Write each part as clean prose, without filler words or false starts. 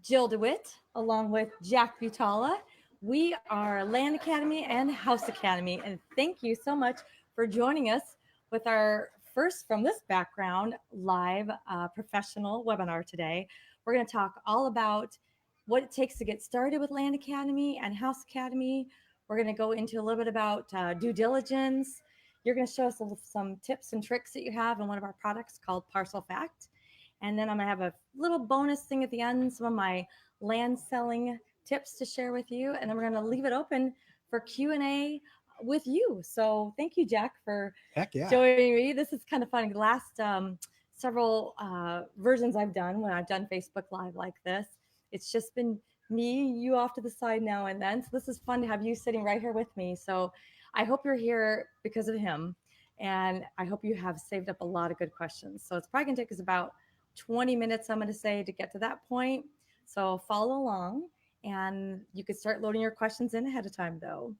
Jill DeWitt, along with Jack Butala. We are Land Academy and House Academy, and thank you so much for joining us with our first from this background live professional webinar today. We're going to talk all about what it takes to get started with Land Academy and House Academy. We're going to go into a little bit about due diligence. You're going to show us some tips and tricks that you have in one of our products called ParcelFact. And then I'm going to have a little bonus thing at the end, some of my land selling tips to share with you. And then we're going to leave it open for Q&A with you. So thank you, Jack, for joining me. This is kind of fun. The last several versions I've done when I've done Facebook Live like this, it's just been me, you off to the side now and then. So this is fun to have you sitting right here with me. So I hope you're here because of him. And I hope you have saved up a lot of good questions. So it's probably going to take us about 20 minutes, I'm going to say, to get to that point. So follow along, and you could start loading your questions in ahead of time, though.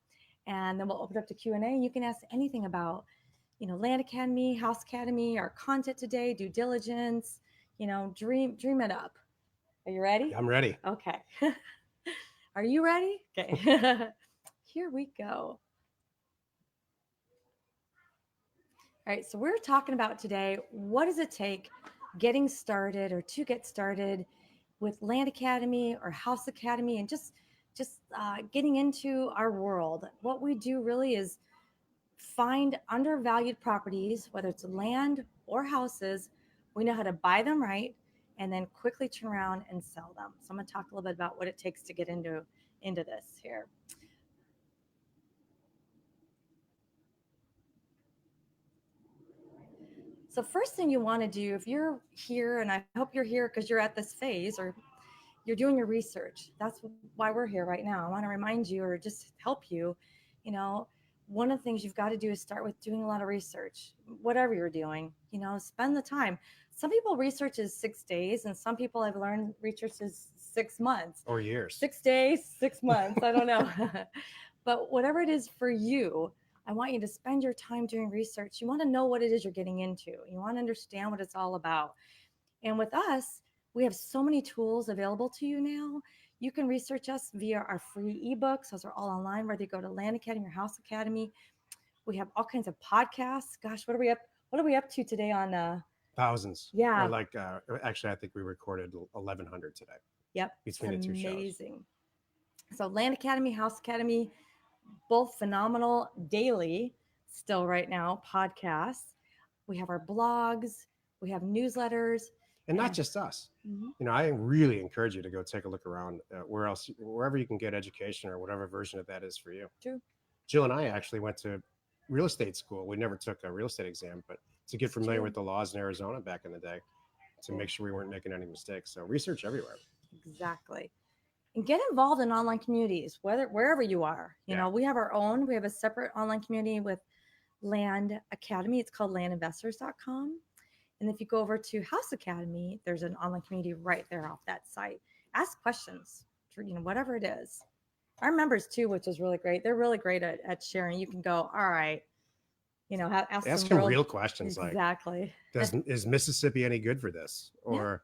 And then we'll open up to Q&A, and you can ask anything about, Land Academy, House Academy, our content today, due diligence, dream it up. Are you ready? I'm ready. Okay. Are you ready? Okay. Here we go. All right, so we're talking about today, what does it take getting started or to get started with Land Academy or House Academy, and just getting into our world. What we do really is find undervalued properties, whether it's land or houses. We know how to buy them right and then quickly turn around and sell them. So I'm going to talk a little bit about what it takes to get into this here. So first thing you want to do, if you're here, and I hope you're here because you're at this phase or you're doing your research, that's why we're here right now. I want to remind you or just help you, one of the things you've got to do is start with doing a lot of research, whatever you're doing, spend the time. Some people research is 6 days, and some people I've learned research is 6 months. Or years. 6 days, 6 months, I don't know. But whatever it is for you, I want you to spend your time doing research. You want to know what it is you're getting into. You want to understand what it's all about. And with us, we have so many tools available to you now. You can research us via our free ebooks. Those are all online, whether you go to Land Academy or House Academy. We have all kinds of podcasts. Gosh, what are we up to today on thousands? Yeah. Or actually, I think we recorded 1,100 today. Yep. Between the two shows. Amazing. So Land Academy, House Academy, both phenomenal daily still right now podcasts. We have our blogs, we have newsletters. And not just us. Mm-hmm. I really encourage you to go take a look around wherever you can get education or whatever version of that is for you. True. Jill and I actually went to real estate school. We never took a real estate exam, but to get familiar with the laws in Arizona back in the day, to make sure we weren't making any mistakes. So research everywhere. Exactly. And get involved in online communities, wherever you are. We have our own. We have a separate online community with Land Academy. It's called landinvestors.com. And if you go over to House Academy, there's an online community right there off that site. Ask questions, whatever it is. Our members too, which is really great. They're really great at sharing. You can go, all right, ask them real questions. Exactly. Like, is Mississippi any good for this? Or,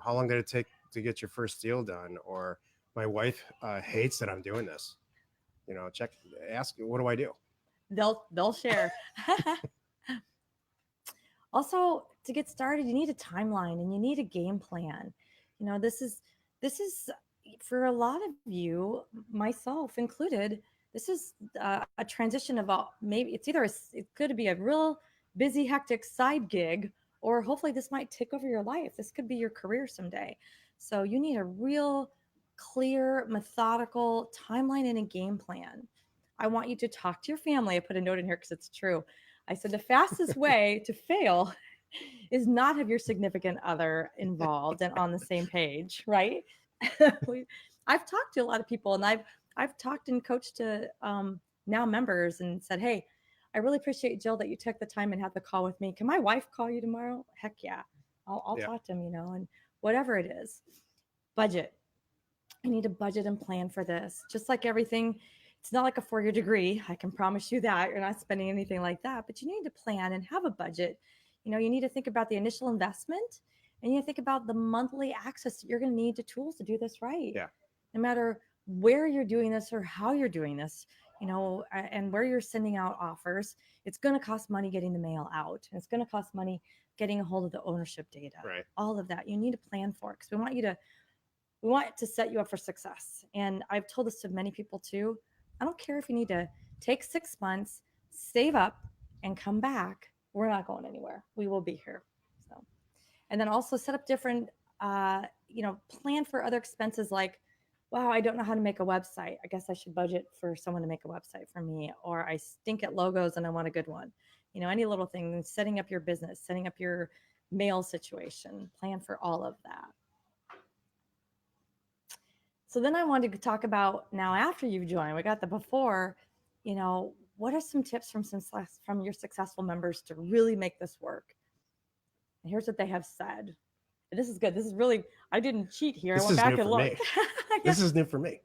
how long did it take to get your first deal done? Or my wife hates that I'm doing this. Ask, what do I do? They'll share. Also, to get started, you need a timeline and you need a game plan. This is for a lot of you, myself included, this is a transition of maybe it's either it could be a real busy, hectic side gig, or hopefully this might take over your life. This could be your career someday. So you need a real clear, methodical timeline and a game plan. I want you to talk to your family. I put a note in here because it's true. I said the fastest way to fail is not have your significant other involved and on the same page, right? I've talked to a lot of people, and I've talked and coached to now members and said, hey, I really appreciate, Jill, that you took the time and had the call with me. Can my wife call you tomorrow? Heck yeah. I'll talk to him, and whatever it is. Budget. I need a budget and plan for this. Just like everything, it's not like a 4-year degree. I can promise you that. You're not spending anything like that, but you need to plan and have a budget. You need to think about the initial investment And you think about the monthly access that you're going to need to tools to do this right. Yeah. No matter where you're doing this or how you're doing this, and where you're sending out offers, it's going to cost money getting the mail out. And it's going to cost money getting a hold of the ownership data. Right. All of that you need to plan for, because we want to set you up for success. And I've told this to many people too. I don't care if you need to take 6 months, save up, and come back. We're not going anywhere. We will be here. So, and then also set up different, plan for other expenses like, wow, I don't know how to make a website. I guess I should budget for someone to make a website for me. Or I stink at logos and I want a good one. Any little thing, setting up your business, setting up your mail situation, plan for all of that. So then I wanted to talk about now after you've joined. We got the before, what are some tips from your successful members to really make this work? And here's what they have said. And this is good. This is really, I didn't cheat here. This I went is back new and for looked. me. This is new for me.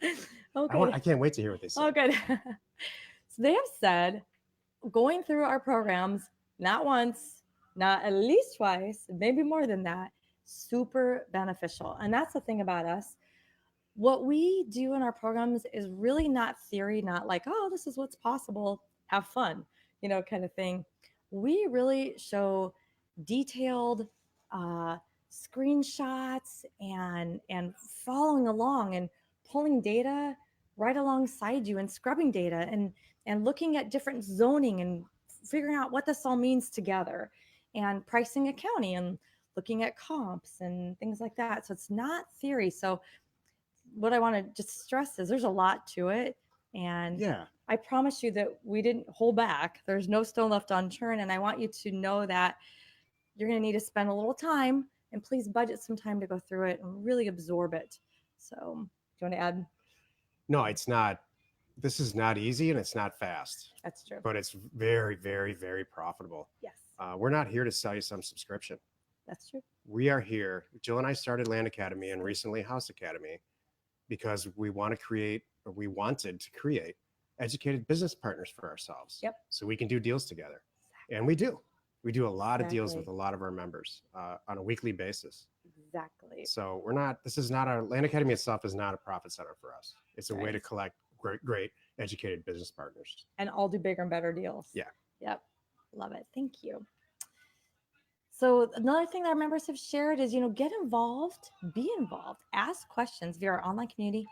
Okay. I can't wait to hear what they say. Oh, good. So they have said, going through our programs, not once, not at least twice, maybe more than that, super beneficial. And that's the thing about us. What we do in our programs is really not theory, not like, oh, this is what's possible, have fun, kind of thing. We really show detailed screenshots and following along and pulling data right alongside you and scrubbing data and looking at different zoning and figuring out what this all means together, and pricing, accounting, and looking at comps and things like that. So it's not theory. So what I want to just stress is there's a lot to it. And Yeah. I promise you that we didn't hold back. There's no stone left unturned. And I want you to know that you're going to need to spend a little time, and please budget some time to go through it and really absorb it. So do you want to add? No, it's not. This is not easy and it's not fast. That's true. But it's very, very, very profitable. Yes. We're not here to sell you some subscription. That's true. We are here. Jill and I started Land Academy and recently House Academy because we wanted to create educated business partners for ourselves. Yep. So we can do deals together. Exactly. And we do. We do a lot of deals with a lot of our members on a weekly basis. Exactly. So Land Academy itself is not a profit center for us. It's a way to collect great educated business partners. And all do bigger and better deals. Yeah. Yep. Love it. Thank you. So another thing that our members have shared is, get involved, be involved, ask questions via our online community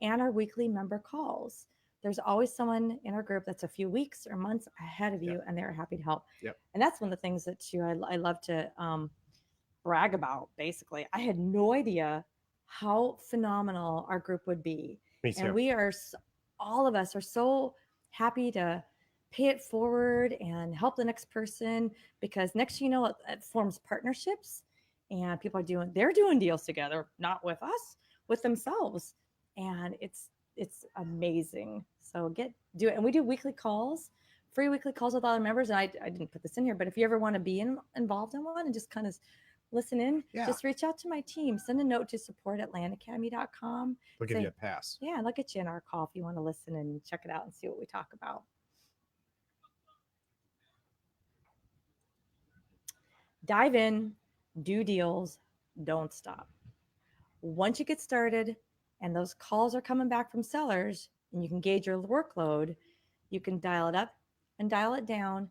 and our weekly member calls. There's always someone in our group that's a few weeks or months ahead of you, and they're happy to help. Yep. And that's one of the things that I love to brag about. Basically, I had no idea how phenomenal our group would be. Me too. And all of us are so happy to pay it forward and help the next person, because next thing you know, it forms partnerships, and people they're doing deals together, not with us, with themselves. And it's amazing. So do it. And we do weekly calls, free weekly calls with all our members. And I didn't put this in here, but if you ever want to be involved in one and just kind of listen in, just reach out to my team, send a note to support@landacademy.com. We'll give you a pass. Yeah. And I'll get you in our call if you want to listen and check it out and see what we talk about. Dive in, do deals, don't stop. Once you get started and those calls are coming back from sellers and you can gauge your workload, you can dial it up and dial it down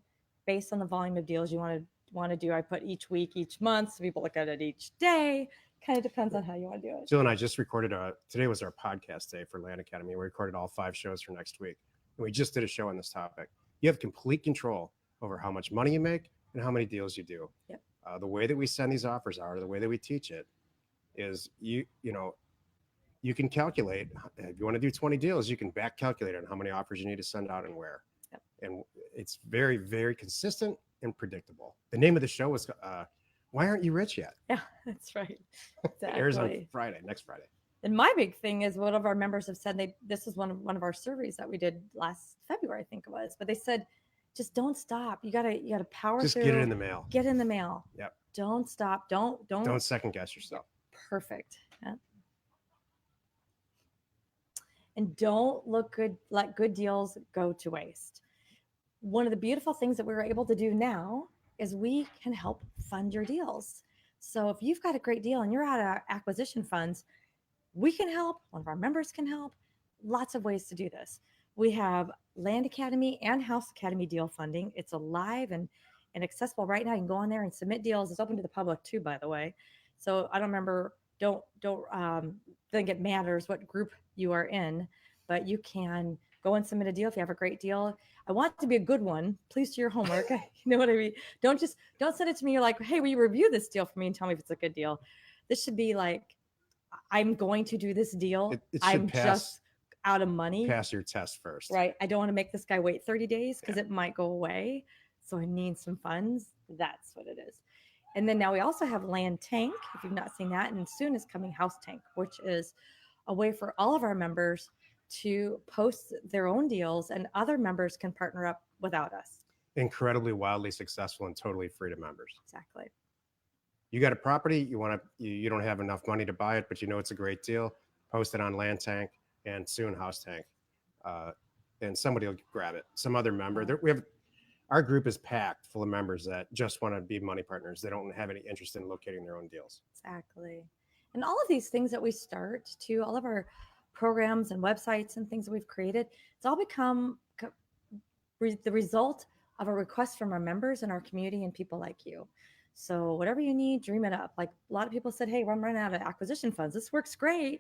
based on the volume of deals you want to do. I put each week, each month, so people look at it each day. Kind of depends on how you want to do it. Jill and I just recorded today was our podcast day for Land Academy. We recorded all 5 shows for next week. And we just did a show on this topic. You have complete control over how much money you make and how many deals you do. Yep. The way that we send these offers out, or the way that we teach it, is you can calculate. If you want to do 20 deals, you can back calculate on how many offers you need to send out and where. Yep. And it's very, very consistent and predictable. The name of the show was Why Aren't You Rich Yet? Yeah, that's right. Exactly. It airs on next Friday. And my big thing is, one of our members have said, this is one of our surveys that we did last February, I think it was, but they said, just don't stop. You gotta power just through. Get it in the mail. Get in the mail. Yep. Don't stop. Don't second guess yourself. Perfect. Yeah. And don't let good deals go to waste. One of the beautiful things that we were able to do now is we can help fund your deals. So if you've got a great deal and you're out of acquisition funds, we can help. One of our members can help. Lots of ways to do this. We have Land Academy and House Academy deal funding. It's alive and accessible right now. You can go on there and submit deals. It's open to the public too, by the way. So I don't remember. Don't think it matters what group you are in, but you can go and submit a deal if you have a great deal. I want it to be a good one. Please do your homework. You know what I mean? Don't send it to me. You're like, hey, will you review this deal for me and tell me if it's a good deal? This should be like, I'm going to do this deal. It should I'm pass just out of money. pass your test first. Right. I don't want to make this guy wait 30 days because it might go away. So I need some funds. That's what it is. And then now we also have Land Tank, if you've not seen that. And soon is coming House Tank, which is a way for all of our members to post their own deals and other members can partner up without us. Incredibly wildly successful and totally free to members. Exactly. You got a property, you don't have enough money to buy it, but you know it's a great deal. Post it on Land Tank and soon House Tank, and somebody will grab it. Some other member. Our group is packed full of members that just want to be money partners. They don't have any interest in locating their own deals. Exactly. And all of these things that we start to, all of our programs and websites and things that we've created, it's all become the result of a request from our members and our community and people like you. So whatever you need, dream it up. Like a lot of people said, hey, I'm running out of acquisition funds. This works great.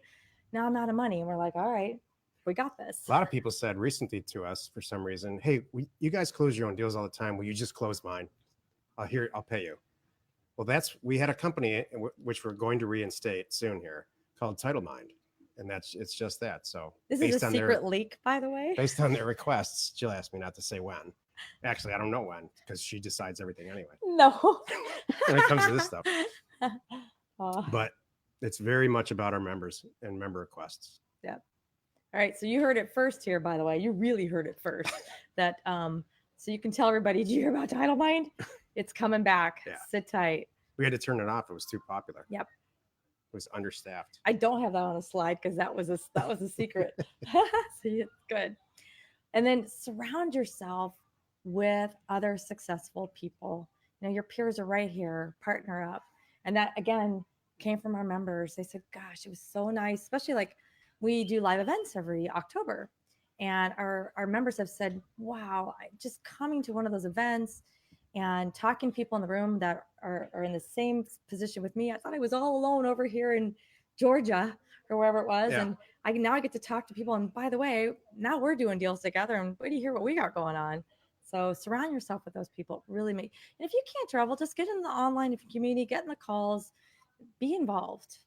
Now I'm out of money. And we're like, all right, we got this. A lot of people said recently to us for some reason, hey, you guys close your own deals all the time. Will you just close mine? I'll pay you. Well, we had a company which we're going to reinstate soon here called Title Mind. And it's just that. So this is a secret leak, by the way. Based on their requests, Jill asked me not to say when. Actually, I don't know when because she decides everything anyway. No. When it comes to this stuff. But it's very much about our members and member requests. Yeah. All right. So you heard it first here, by the way. You really heard it first. That so you can tell everybody, did you hear about Title Mind? It's coming back. Yeah. Sit tight. We had to turn it off. It was too popular. Yep. It was understaffed. I don't have that on a slide because that was a secret. See, it's good. And then surround yourself with other successful people. You know, your peers are right here. Partner up. And that again came from our members. They said, gosh, it was so nice, especially like we do live events every October. And our members have said, wow, just coming to one of those events and talking to people in the room that are in the same position with me. I thought I was all alone over here in Georgia or wherever it was. Yeah. And now I get to talk to people. And by the way, now we're doing deals together and wait to hear what we got going on. So surround yourself with those people. Really and if you can't travel, just get in the online community, get in the calls, be involved.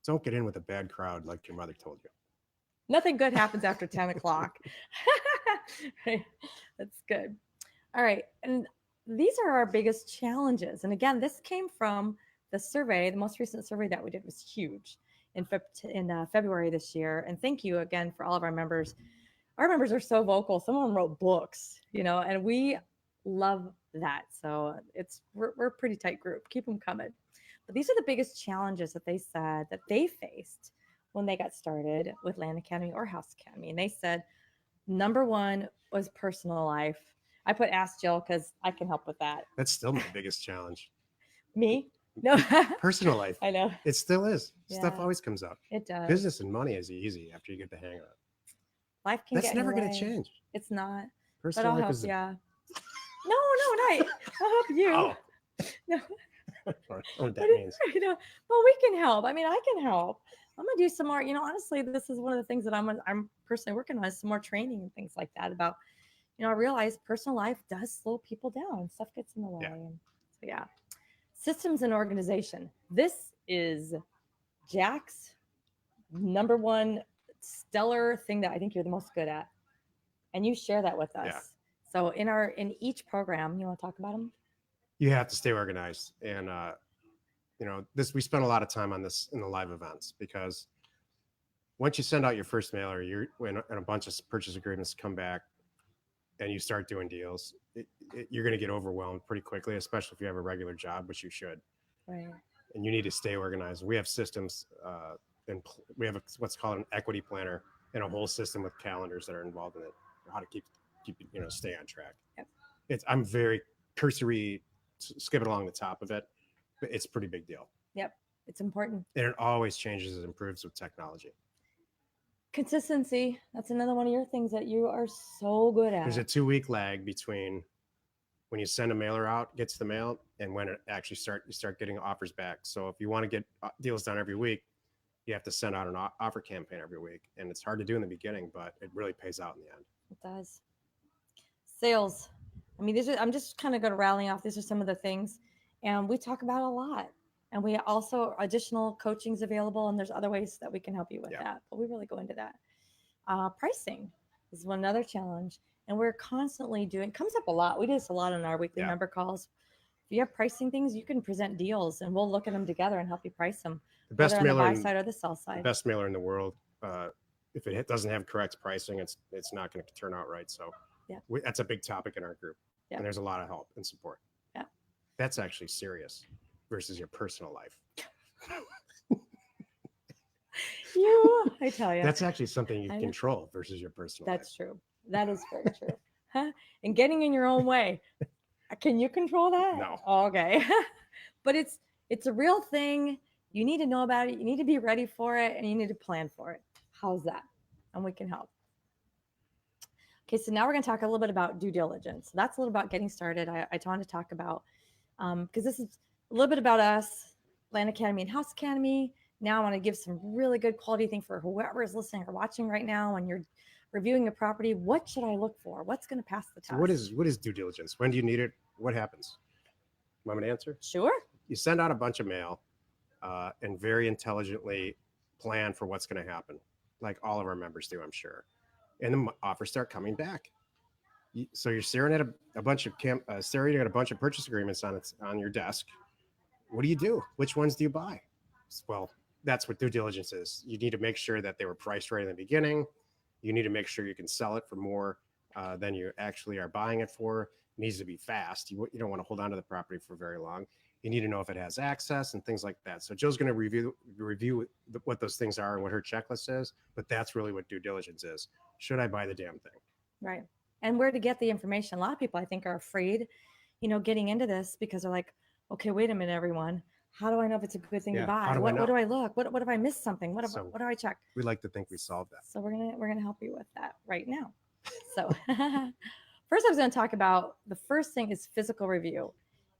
Don't get in with a bad crowd like your mother told you. Nothing good happens after 10 o'clock. Right. That's good. All right. And these are our biggest challenges. And again, this came from the survey. The most recent survey that we did was huge in February this year. And thank you again for all of our members. Our members are so vocal. Some of them wrote books, and we love that. So we're a pretty tight group. Keep them coming. But these are the biggest challenges that they said that they faced when they got started with Land Academy or House Academy. And they said, number one was personal life. I put Ask Jill because I can help with that. That's still my biggest challenge. Me? No. Personal life. I know. It still is. Yeah. Stuff always comes up. It does. Business and money is easy after you get the hang of it. Life can That's never going to change. It's not. Personal life is. Yeah. No, not. I'll help you. Oh. No. I don't know what that means. Well, we can help. I mean, I can help. I'm gonna do some more. Honestly, this is one of the things that I'm personally working on is some more training and things like that about. I realize personal life does slow people down. Stuff gets in the way. Yeah. Systems and organization. This is Jack's number one stellar thing that I think you're the most good at. And you share that with us. Yeah. So in each program, you want to talk about them? You have to stay organized. And, we spend a lot of time on this in the live events because once you send out your first mailer, and a bunch of purchase agreements come back, and you start doing deals, you're going to get overwhelmed pretty quickly, especially if you have a regular job, which you should. Right. And you need to stay organized. We have systems, and we have what's called an equity planner and a whole system with calendars that are involved in it, how to keep stay on track. Yep. I'm very cursory, skipping along the top of it. but it's a pretty big deal. Yep. It's important. And it always changes and improves with technology. Consistency. That's another one of your things that you are so good at. There's a 2-week lag between when you send a mailer out, gets the mail, and when it actually you start getting offers back. So if you want to get deals done every week, you have to send out an offer campaign every week. And it's hard to do in the beginning, but it really pays out in the end. It does. Sales. I mean, I'm just kind of going to rally off. These are some of the things, and we talk about a lot. And we also additional coachings available, and there's other ways that we can help you with that. But we really go into that. Pricing is one other challenge, and we're constantly doing. Comes up a lot. We do this a lot on our weekly member calls. If you have pricing things, you can present deals, and we'll look at them together and help you price them. The best mailer on the buy side or the sell side. The best mailer in the world. If it doesn't have correct pricing, it's not going to turn out right. So that's a big topic in our group, and there's a lot of help and support. Yeah, that's actually serious versus your personal life. I tell you, that's actually something you control versus your personal life. That's true. That is very true. Huh? And getting in your own way. Can you control that? No. Oh, okay. But it's a real thing. You need to know about it. You need to be ready for it, and you need to plan for it. How's that? And we can help. Okay, so now we're going to talk a little bit about due diligence. That's a little about getting started. I wanted to talk about, because this is a little bit about us, Land Academy and House Academy. Now I want to give some really good quality thing for whoever is listening or watching right now, and you're reviewing a property. What should I look for? What's going to pass the test? So what is due diligence? When do you need it? What happens? Want me to answer? Sure. You send out a bunch of mail and very intelligently plan for what's going to happen, like all of our members do, I'm sure. And the offers start coming back. So you're staring at a bunch of purchase agreements on your desk. What do you do? Which ones do you buy? Well, that's what due diligence is. You need to make sure that they were priced right in the beginning. You need to make sure you can sell it for more than you actually are buying it for. It needs to be fast. You don't want to hold on to the property for very long. You need to know if it has access and things like that. So Jill's going to review what those things are and what her checklist is, but that's really what due diligence is. Should I buy the damn thing? Right. And where to get the information. A lot of people, I think, are afraid, getting into this because they're like, okay, wait a minute, everyone. How do I know if it's a good thing to buy? What do I look? What if I miss something? What do I check? We like to think we solved that. So we're gonna help you with that right now. So first, I was going to talk about the first thing is physical review.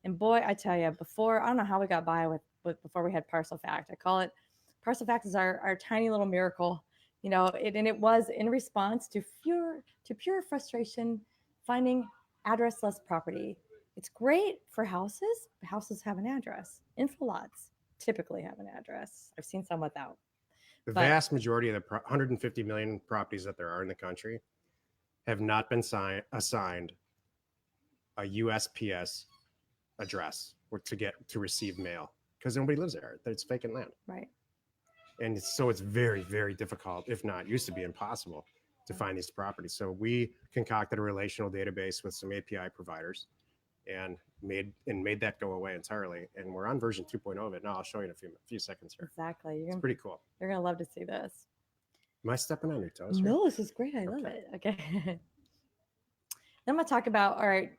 And boy, I tell you, I don't know how we got by with before we had ParcelFact. I call it ParcelFact is our tiny little miracle. And it was in response to pure frustration finding addressless property. It's great for houses. Houses have an address. Info lots typically have an address. I've seen some without. The vast majority of the 150 million properties that there are in the country have not been assigned a USPS address to receive mail because nobody lives there. It's vacant land. Right. And so it's very, very difficult, if not used to be impossible, to find these properties. So we concocted a relational database with some API providers and made that go away entirely. And we're on version 2.0 of it now. I'll show you in a few seconds here. Exactly. It's pretty cool. You're going to love to see this. Am I stepping on your toes here? No, this is great. I love it. Okay. Then I'm going to talk about, all right,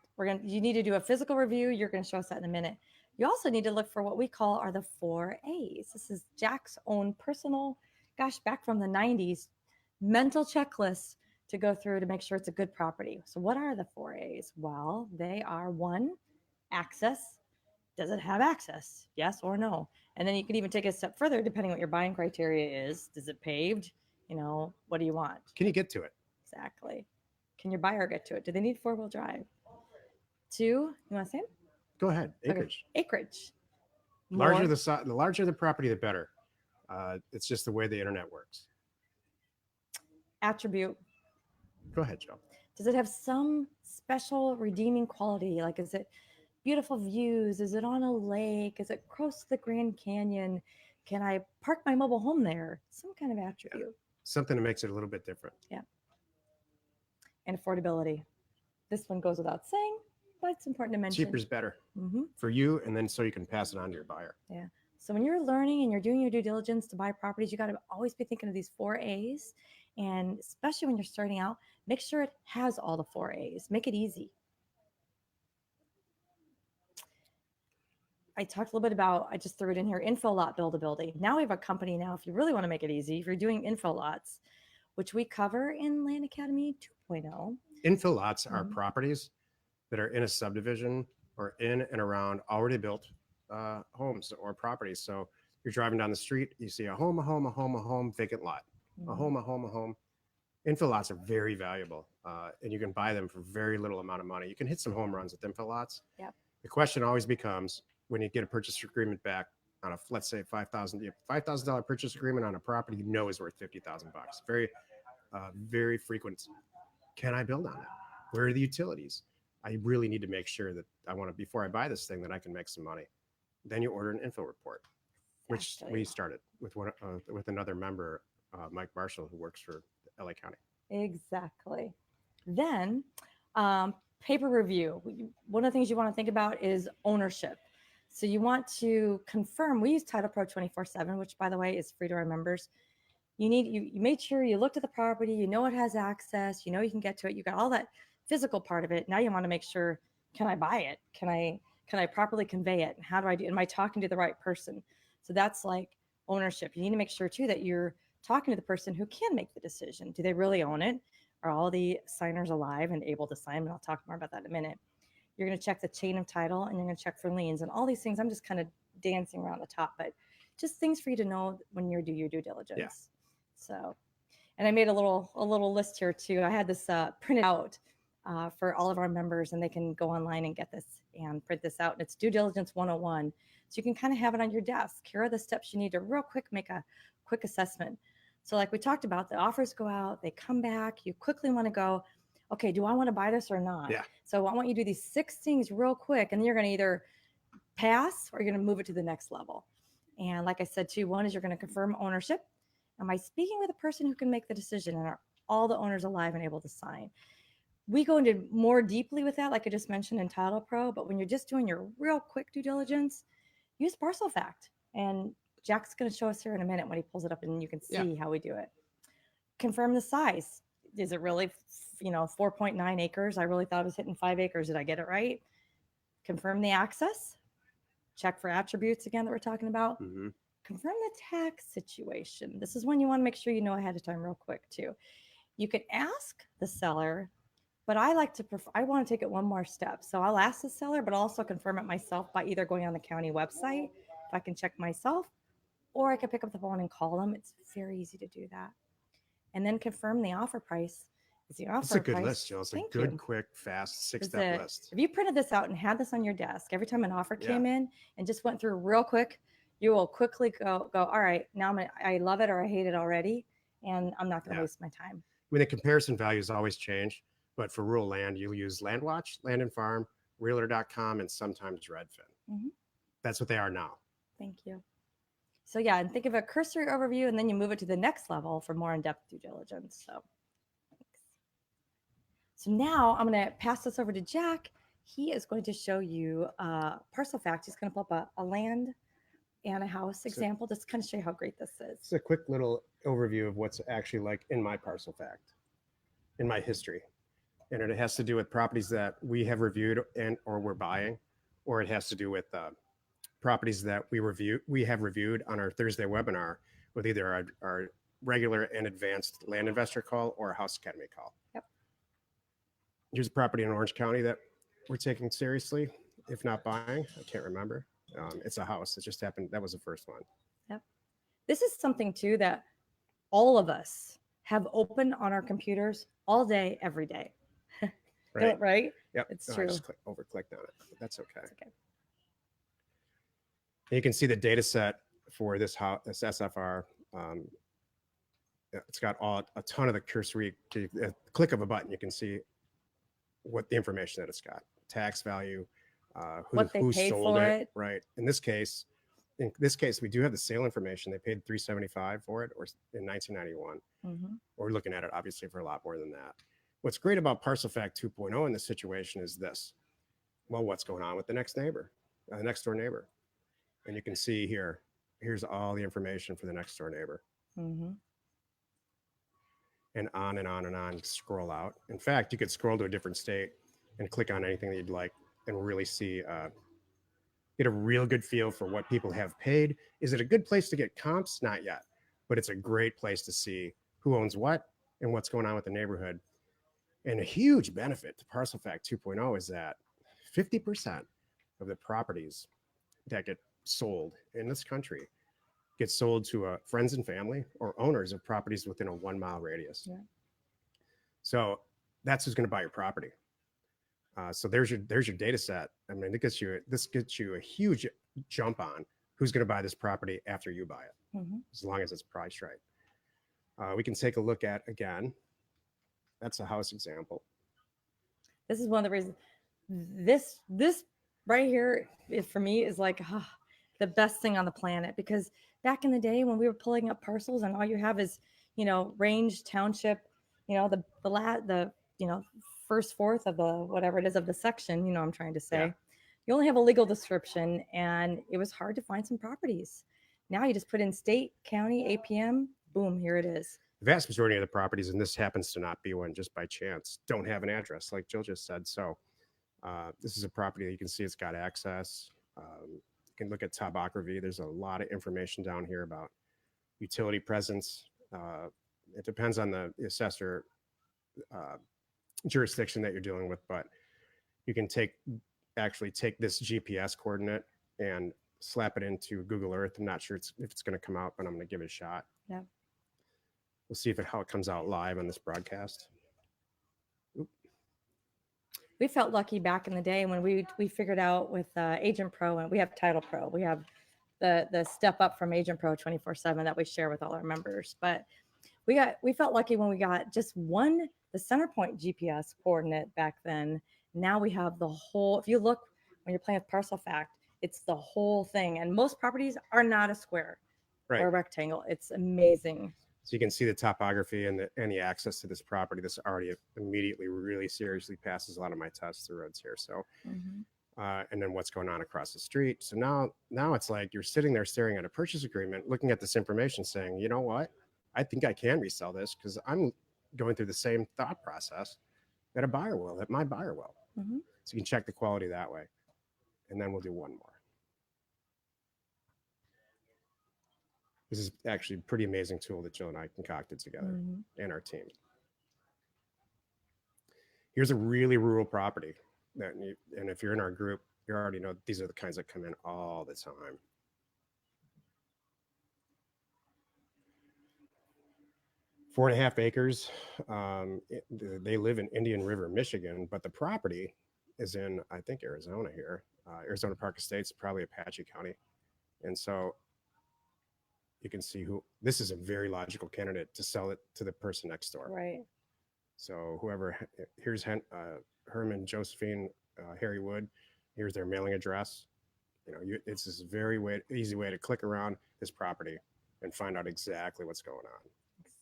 you need to do a physical review. You're going to show us that in a minute. You also need to look for what we call are the 4 A's. This is Jack's own personal, back from the 90s, mental checklist to go through to make sure it's a good property. So what are the 4 A's? Well, they are 1, access. Does it have access? Yes or no? And then you could even take it a step further, depending what your buying criteria is. Is it paved? What do you want? Can you get to it? Exactly. Can your buyer get to it? Do they need 4-wheel drive? 2, you want to say them? Go ahead. Acreage. Okay. Acreage. The larger the property, the better. It's just the way the internet works. Attribute. Go ahead, Joe. Does it have some special redeeming quality? Like, is it beautiful views? Is it on a lake? Is it close to the Grand Canyon? Can I park my mobile home there? Some kind of attribute. Yeah. Something that makes it a little bit different. Yeah. And affordability. This one goes without saying, but it's important to mention. Cheaper is better for you, and then so you can pass it on to your buyer. Yeah. So when you're learning and you're doing your due diligence to buy properties, you got to always be thinking of these 4 A's. And especially when you're starting out, make sure it has all the 4 A's. Make it easy. I talked a little bit about, I just threw it in here, info lot buildability. Now we have a company now, if you really want to make it easy, if you're doing info lots, which we cover in Land Academy 2.0. Infill lots are Mhm. properties that are in a subdivision or in and around already built homes or properties. So you're driving down the street, you see a home, a home, a home, a home, vacant lot, a home, a home, a home. Infill lots are very valuable, and you can buy them for very little amount of money. You can hit some home runs with infill lots. Yep. The question always becomes when you get a purchase agreement back on a, let's say $5,000 purchase agreement on a property you know is worth $50,000. Very frequent. Can I build on it? Where are the utilities? I really need to make sure that I want to, before I buy this thing, that I can make some money. Then you order an info report, which we started with another member, Mike Marshall, who works for LA County. Exactly. Then, paper review. One of the things you want to think about is ownership. So you want to confirm. We use Title Pro 24/7, which, by the way, is free to our members. You made sure you looked at the property. You know it has access. You know you can get to it. You got all that physical part of it. Now you want to make sure: can I buy it? Can I properly convey it? And how do I do? Am I talking to the right person? So that's like ownership. You need to make sure too that you're talking to the person who can make the decision. Do they really own it? Are all the signers alive and able to sign? And I'll talk more about that in a minute. You're going to check the chain of title and you're going to check for liens and all these things. I'm just kind of dancing around the top, but just things for you to know when you're do your due diligence. Yeah. So, and I made a little list here too. I had this printed out for all of our members, and they can go online and get this and print this out. And it's Due Diligence 101. So you can kind of have it on your desk. Here are the steps you need to real quick make a quick assessment. So like we talked about, the offers go out, they come back. You quickly want to go, okay, do I want to buy this or not? Yeah. So I want you to do these 6 things real quick, and then you're going to either pass or you're going to move it to the next level. And like I said too, one is you're going to confirm ownership. Am I speaking with a person who can make the decision, and are all the owners alive and able to sign? We go into more deeply with that, like I just mentioned in Title Pro, but when you're just doing your real quick due diligence, use ParcelFact. And Jack's going to show us here in a minute when he pulls it up, and you can see how we do it. Confirm the size. Is it really, 4.9 acres? I really thought I was hitting 5 acres. Did I get it right? Confirm the access. Check for attributes again that we're talking about. Mm-hmm. Confirm the tax situation. This is when you want to make sure you know ahead of time real quick too. You can ask the seller, but I want to take it one more step. So I'll ask the seller, but I'll also confirm it myself by either going on the county website, if I can check myself, or I can pick up the phone and call them. It's very easy to do that. And then confirm the offer price. It's a good list, Jill. It's a good, quick, fast 6-step list. If you printed this out and had this on your desk, every time an offer came in and just went through real quick, you will quickly go, all right, now I love it or I hate it already, and I'm not going to waste my time. I mean, the comparison values always change, but for rural land, you'll use LandWatch, Land and Farm, Realtor.com, and sometimes Redfin. Mm-hmm. That's what they are now. Thank you. So yeah, and think of a cursory overview, and then you move it to the next level for more in-depth due diligence. So now I'm going to pass this over to Jack. He is going to show you ParcelFact. He's going to pull up a land and a house example, just kind of show you how great this is. It's a quick little overview of what's actually like in my ParcelFact, in my history. And it has to do with properties that we have reviewed or we're buying, or it has to do with properties that we have reviewed on our Thursday webinar with either our regular and advanced land investor call or a House Academy call. Yep. Here's a property in Orange County that we're taking seriously, if not buying. I can't remember. It's a house. It just happened. That was the first one. Yep. This is something too that all of us have open on our computers all day, every day. Right. Right? Yep. It's true. I just over-clicked on it, but that's okay. It's okay. And you can see the data set for this SFR. It's got a ton of the cursory, click of a button, you can see what the information that it's got, tax value, who sold it, right? In this case, we do have the sale information. They paid $375 for it, or in 1991. Mm-hmm. We're looking at it obviously for a lot more than that. What's great about ParcelFact 2.0 in this situation is this. Well, what's going on with the next neighbor, the next door neighbor? And you can see here's all the information for the next door neighbor. Mm-hmm. And on and on and on, scroll out. In fact, you could scroll to a different state and click on anything that you'd like and really see get a real good feel for what people have paid. Is it a good place to get comps? Not yet, but it's a great place to see who owns what and what's going on with the neighborhood. And a huge benefit to ParcelFact 2.0 is that 50% of the properties that get sold in this country get sold to friends and family or owners of properties within a 1 mile radius. Yeah. So that's who's going to buy your property. So there's your data set. I mean, this gets you a huge jump on who's going to buy this property after you buy it, as long as it's priced right. We can take a look at, again, that's a house example. This is one of the reasons. This right here is, for me, is like the best thing on the planet, because back in the day when we were pulling up parcels and all you have is, range, township, the first fourth of the whatever it is of the section, I'm trying to say. Yeah. You only have a legal description, and it was hard to find some properties. Now you just put in state, county, APM, boom, here it is. The vast majority of the properties, and this happens to not be one just by chance, don't have an address, like Jill just said. So this is a property that you can see it's got access. You can look at topography. There's a lot of information down here about utility presence. It depends on the assessor jurisdiction that you're dealing with, but you can actually take this GPS coordinate and slap it into Google Earth. I'm not sure if it's going to come out, but I'm going to give it a shot. Yeah. We'll see how it comes out live on this broadcast. Oop. We felt lucky back in the day when we figured out with Agent Pro, and we have Title Pro. We have the step up from Agent Pro 24/7 that we share with all our members. But we felt lucky when we got just the center point GPS coordinate back then. Now we have the whole. If you look when you're playing with ParcelFact, it's the whole thing. And most properties are not a square or a rectangle. It's amazing. So you can see the topography and the access to this property. This already immediately really seriously passes a lot of my tests, the roads here. So, and then what's going on across the street. So now it's like you're sitting there staring at a purchase agreement, looking at this information saying, you know what? I think I can resell this because I'm going through the same thought process that my buyer will. So you can check the quality that way. And then we'll do one more. This is actually a pretty amazing tool that Jill and I concocted together and our team. Here's a really rural property and if you're in our group, you already know these are the kinds that come in all the time. Four and a half acres. They live in Indian River, Michigan, but the property is in, I think, Arizona here. Arizona Park Estates, probably Apache County. And so you can see this is a very logical candidate to sell it to the person next door. Right. So here's Herman, Josephine, Harry Wood. Here's their mailing address. It's this very easy way to click around this property and find out exactly what's going on.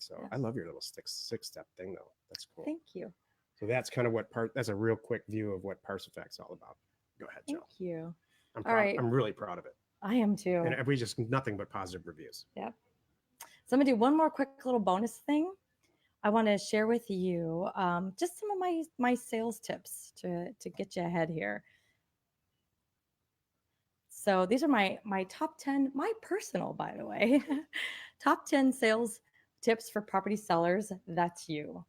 So I love your little six-step thing, though. That's cool. Thank you. So that's kind of that's a real quick view of what ParcelFact's all about. Go ahead, Jill. Thank you. I'm really proud of it. I am too. And we just nothing but positive reviews. Yep. So I'm gonna do one more quick little bonus thing. I want to share with you just some of my sales tips to get you ahead here. So these are my top 10, my personal, by the way, top 10 sales tips for property sellers. That's you.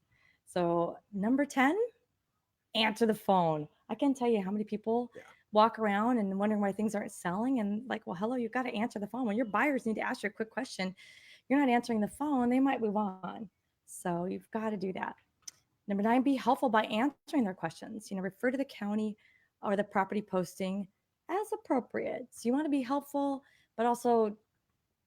So number 10, answer the phone. I can't tell you how many people walk around and wondering why things aren't selling, and like, well, hello, you've got to answer the phone. When your buyers need to ask you a quick question, you're not answering the phone, they might move on. So you've got to do that. Number 9, be helpful by answering their questions. Refer to the county or the property posting as appropriate. So you want to be helpful, but also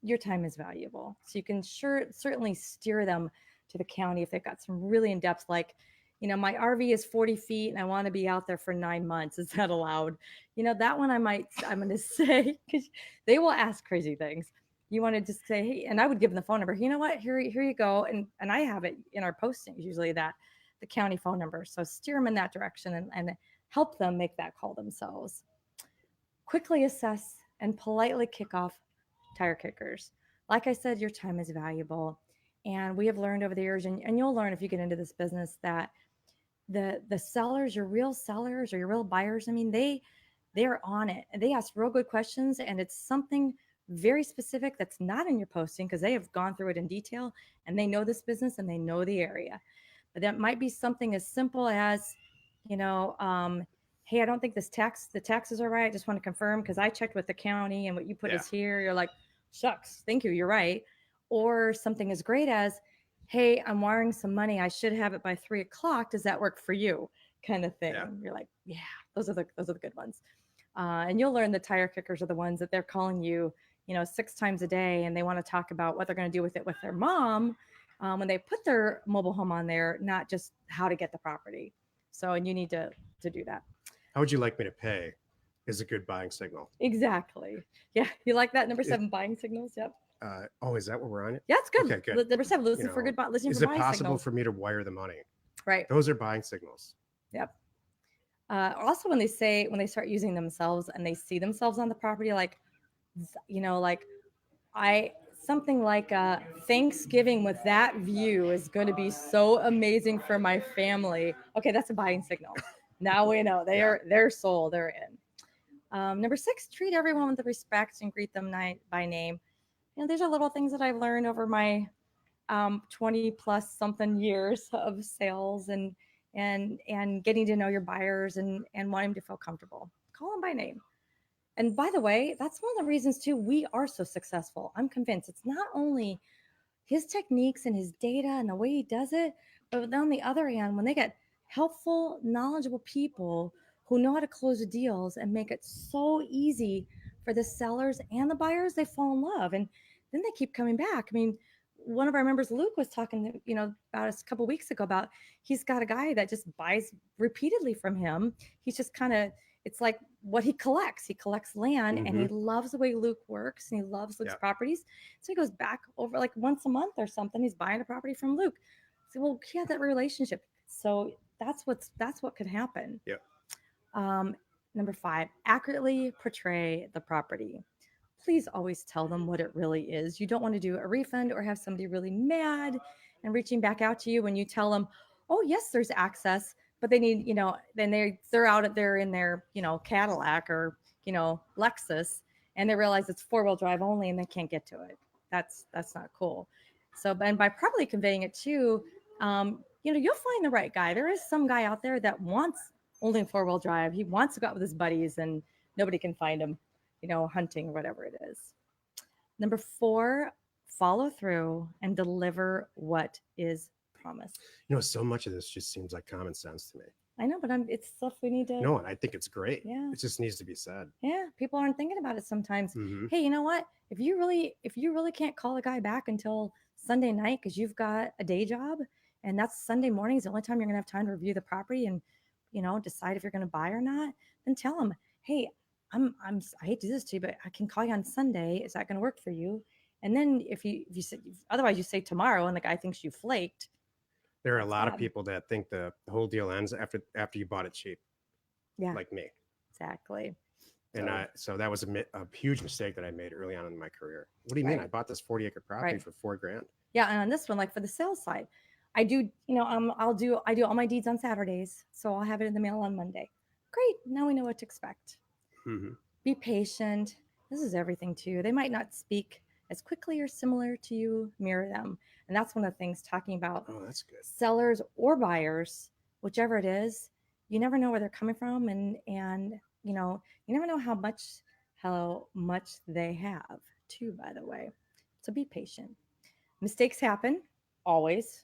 your time is valuable. So you can certainly steer them to the county if they've got some really in-depth, like, my RV is 40 feet and I want to be out there for 9 months. Is that allowed? That one I'm going to say, because they will ask crazy things. You want to just say, hey, and I would give them the phone number. You know what? Here you go. And I have it in our postings, usually the county phone number. So steer them in that direction and help them make that call themselves. Quickly assess and politely kick off tire kickers. Like I said, your time is valuable. And we have learned over the years, and you'll learn if you get into this business, that the sellers, your real sellers or your real buyers, I mean, they're on it and they ask real good questions, and it's something very specific that's not in your posting because they have gone through it in detail and they know this business and they know the area. But that might be something as simple as, you know, hey, I don't think the taxes are right. I just want to confirm because I checked with the county and what you put Yeah. is here. You're like, shucks, thank you, you're right. Or something as great as, hey, I'm wiring some money. I should have it by 3 o'clock. Does that work for you? Kind of thing. Yeah. You're like, yeah, those are the good ones. And you'll learn the tire kickers are the ones that they're calling you, 6 times a day, and they want to talk about what they're going to do with it with their mom when they put their mobile home on there, not just how to get the property. So, and you need to do that. How would you like me to pay? Is a good buying signal. Exactly. Yeah, you like that number It, 7 buying signals? Yep. oh, is that what we're on it? Yeah, it's good. Okay, good. Number 7, You listen for know, good, listening is for it buying possible signals. for me to wire the money? Right. Those are buying signals. Yep. Also, when they start using themselves and they see themselves on the property, like, like I something like Thanksgiving with that view is going to be so amazing for my family. Okay, that's a buying signal. Now we know they're sold. They're in. Number 6, treat everyone with respect and greet them by name. These are little things that I've learned over my 20 plus something years of sales and getting to know your buyers and wanting to feel comfortable. Call them by name. And by the way, that's one of the reasons too we are so successful. I'm convinced it's not only his techniques and his data and the way he does it, but on the other hand, when they get helpful, knowledgeable people who know how to close deals and make it so easy for the sellers and the buyers, they fall in love and then they keep coming back. I mean, one of our members, Luke, was talking, about us a couple weeks ago about he's got a guy that just buys repeatedly from him. He's just kind of, it's like what he collects. He collects land and he loves the way Luke works and he loves Luke's properties. So he goes back over like once a month or something. He's buying a property from Luke. So, well, he had that relationship. So that's what could happen. Yeah. Number 5, accurately portray the property. Please always tell them what it really is. You don't want to do a refund or have somebody really mad and reaching back out to you when you tell them, oh, yes, there's access, but they need, then they're out there in their, Cadillac or, Lexus, and they realize it's 4-wheel drive only and they can't get to it. That's not cool. So, and by properly conveying it too, you'll find the right guy. There is some guy out there that wants only 4-wheel drive. He wants to go out with his buddies and nobody can find him, hunting or whatever it is. Number 4, follow through and deliver what is promised. So much of this just seems like common sense to me. I know, but it's stuff we need to. No, and I think it's great. Yeah. It just needs to be said. Yeah, people aren't thinking about it sometimes. Hey, you know what? If you really can't call a guy back until Sunday night because you've got a day job, and that's Sunday morning is the only time you're gonna have time to review the property and decide if you're gonna buy or not, then tell him, hey, I hate to do this to you, but I can call you on Sunday. Is that gonna work for you? And then if you say otherwise, you say tomorrow, and the guy thinks you flaked. There are a lot of people that think the whole deal ends after you bought it cheap. Yeah, like me. Exactly. And so that was a huge mistake that I made early on in my career. What do you mean? I bought this 40-acre property for $4,000. Yeah, and on this one, like for the sales side, I do, I do all my deeds on Saturdays, so I'll have it in the mail on Monday. Great, now we know what to expect. Be patient. This is everything too. They might not speak as quickly or similar to you. Mirror them, and that's one of the things talking about. Oh, that's good. Sellers or buyers, whichever it is, you never know where they're coming from, and you never know how much they have too. By the way, so be patient. Mistakes happen always.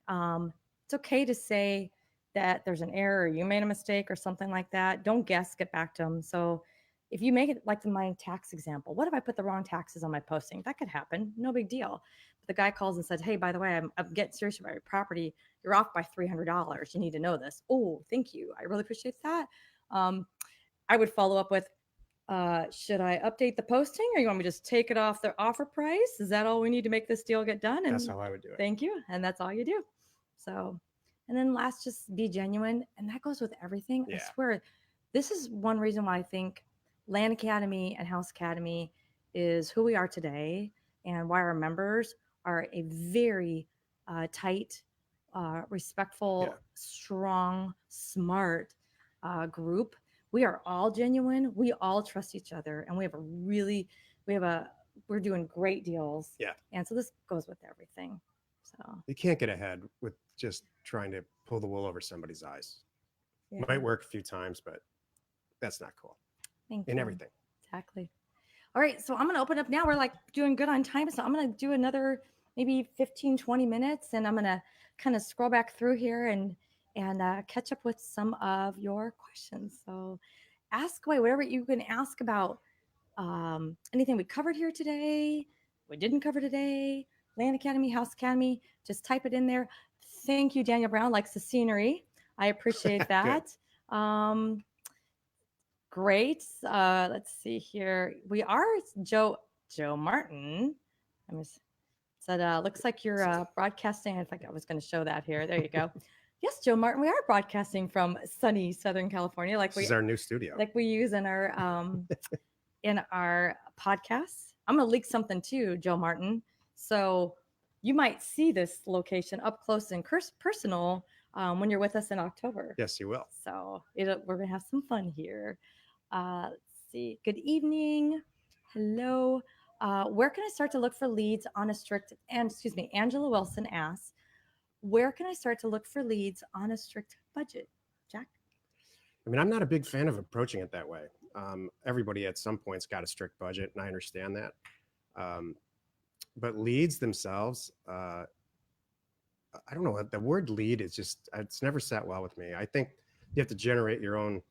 It's okay to say that there's an error, or you made a mistake or something like that. Don't guess, get back to them. So if you make it like my tax example, what if I put the wrong taxes on my posting? That could happen. No big deal. But the guy calls and says, hey, by the way, I'm getting serious about your property. You're off by $300. You need to know this. Oh, thank you. I really appreciate that. I would follow up with, should I update the posting or you want me to just take it off their offer price? Is that all we need to make this deal get done? And that's how I would do it. Thank you. And that's all you do. So, and then last, just be genuine. And that goes with everything. Yeah. I swear, this is one reason why I think Land Academy and House Academy is who we are today and why our members are a very tight, respectful, strong, smart group we are all genuine. We all trust each other, and we have a, we're doing great deals. Yeah. And so this goes with everything. So You can't get ahead with just trying to pull the wool over somebody's eyes. yeah. Might work a few times, but that's not cool Thank in you. everything. Exactly. All right, so I'm going to open up now. We're like doing good on time, so I'm going to do another maybe 15, 20 minutes, and I'm going to kind of scroll back through here and catch up with some of your questions. So ask away, whatever you can ask about anything we covered here today, we didn't cover today, Land Academy, House Academy, just type it in there. Thank you, Daniel Brown likes the scenery. I appreciate that. Great. Let's see here. We are Joe Martin. I was said looks like you're broadcasting. In fact, I was going to show that here. There you go. Yes, Joe Martin. We are broadcasting from sunny Southern California, This is our new studio. like we use in our podcasts. I'm going to leak something too, Joe Martin. So you might see this location up close and personal when you're with us in October. Yes, you will. So we're going to have some fun here. Let's see. Good evening. Hello. Where can I start to look for leads on a strict, and excuse me, Angela Wilson asks, where can I start to look for leads on a strict budget? Jack? I mean, I'm not a big fan of approaching it that way. Everybody at some point's got a strict budget, and I understand that. But leads themselves, I don't know. The word lead is just, it's never sat well with me. I think you have to generate your own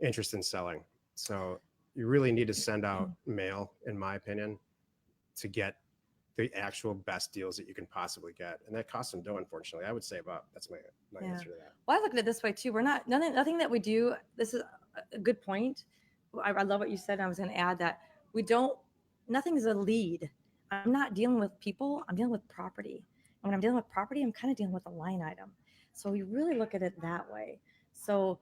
interest in selling. So you really need to send out mail, in my opinion, to get the actual best deals that you can possibly get. And that costs some dough, unfortunately. I would save up. That's my answer to that. Well, I look at it this way too. We're not, nothing that we do. This is a good point. I love what you said. I was going to add that nothing is a lead. I'm not dealing with people. I'm dealing with property. And when I'm dealing with property, I'm kind of dealing with a line item. So we really look at it that way. So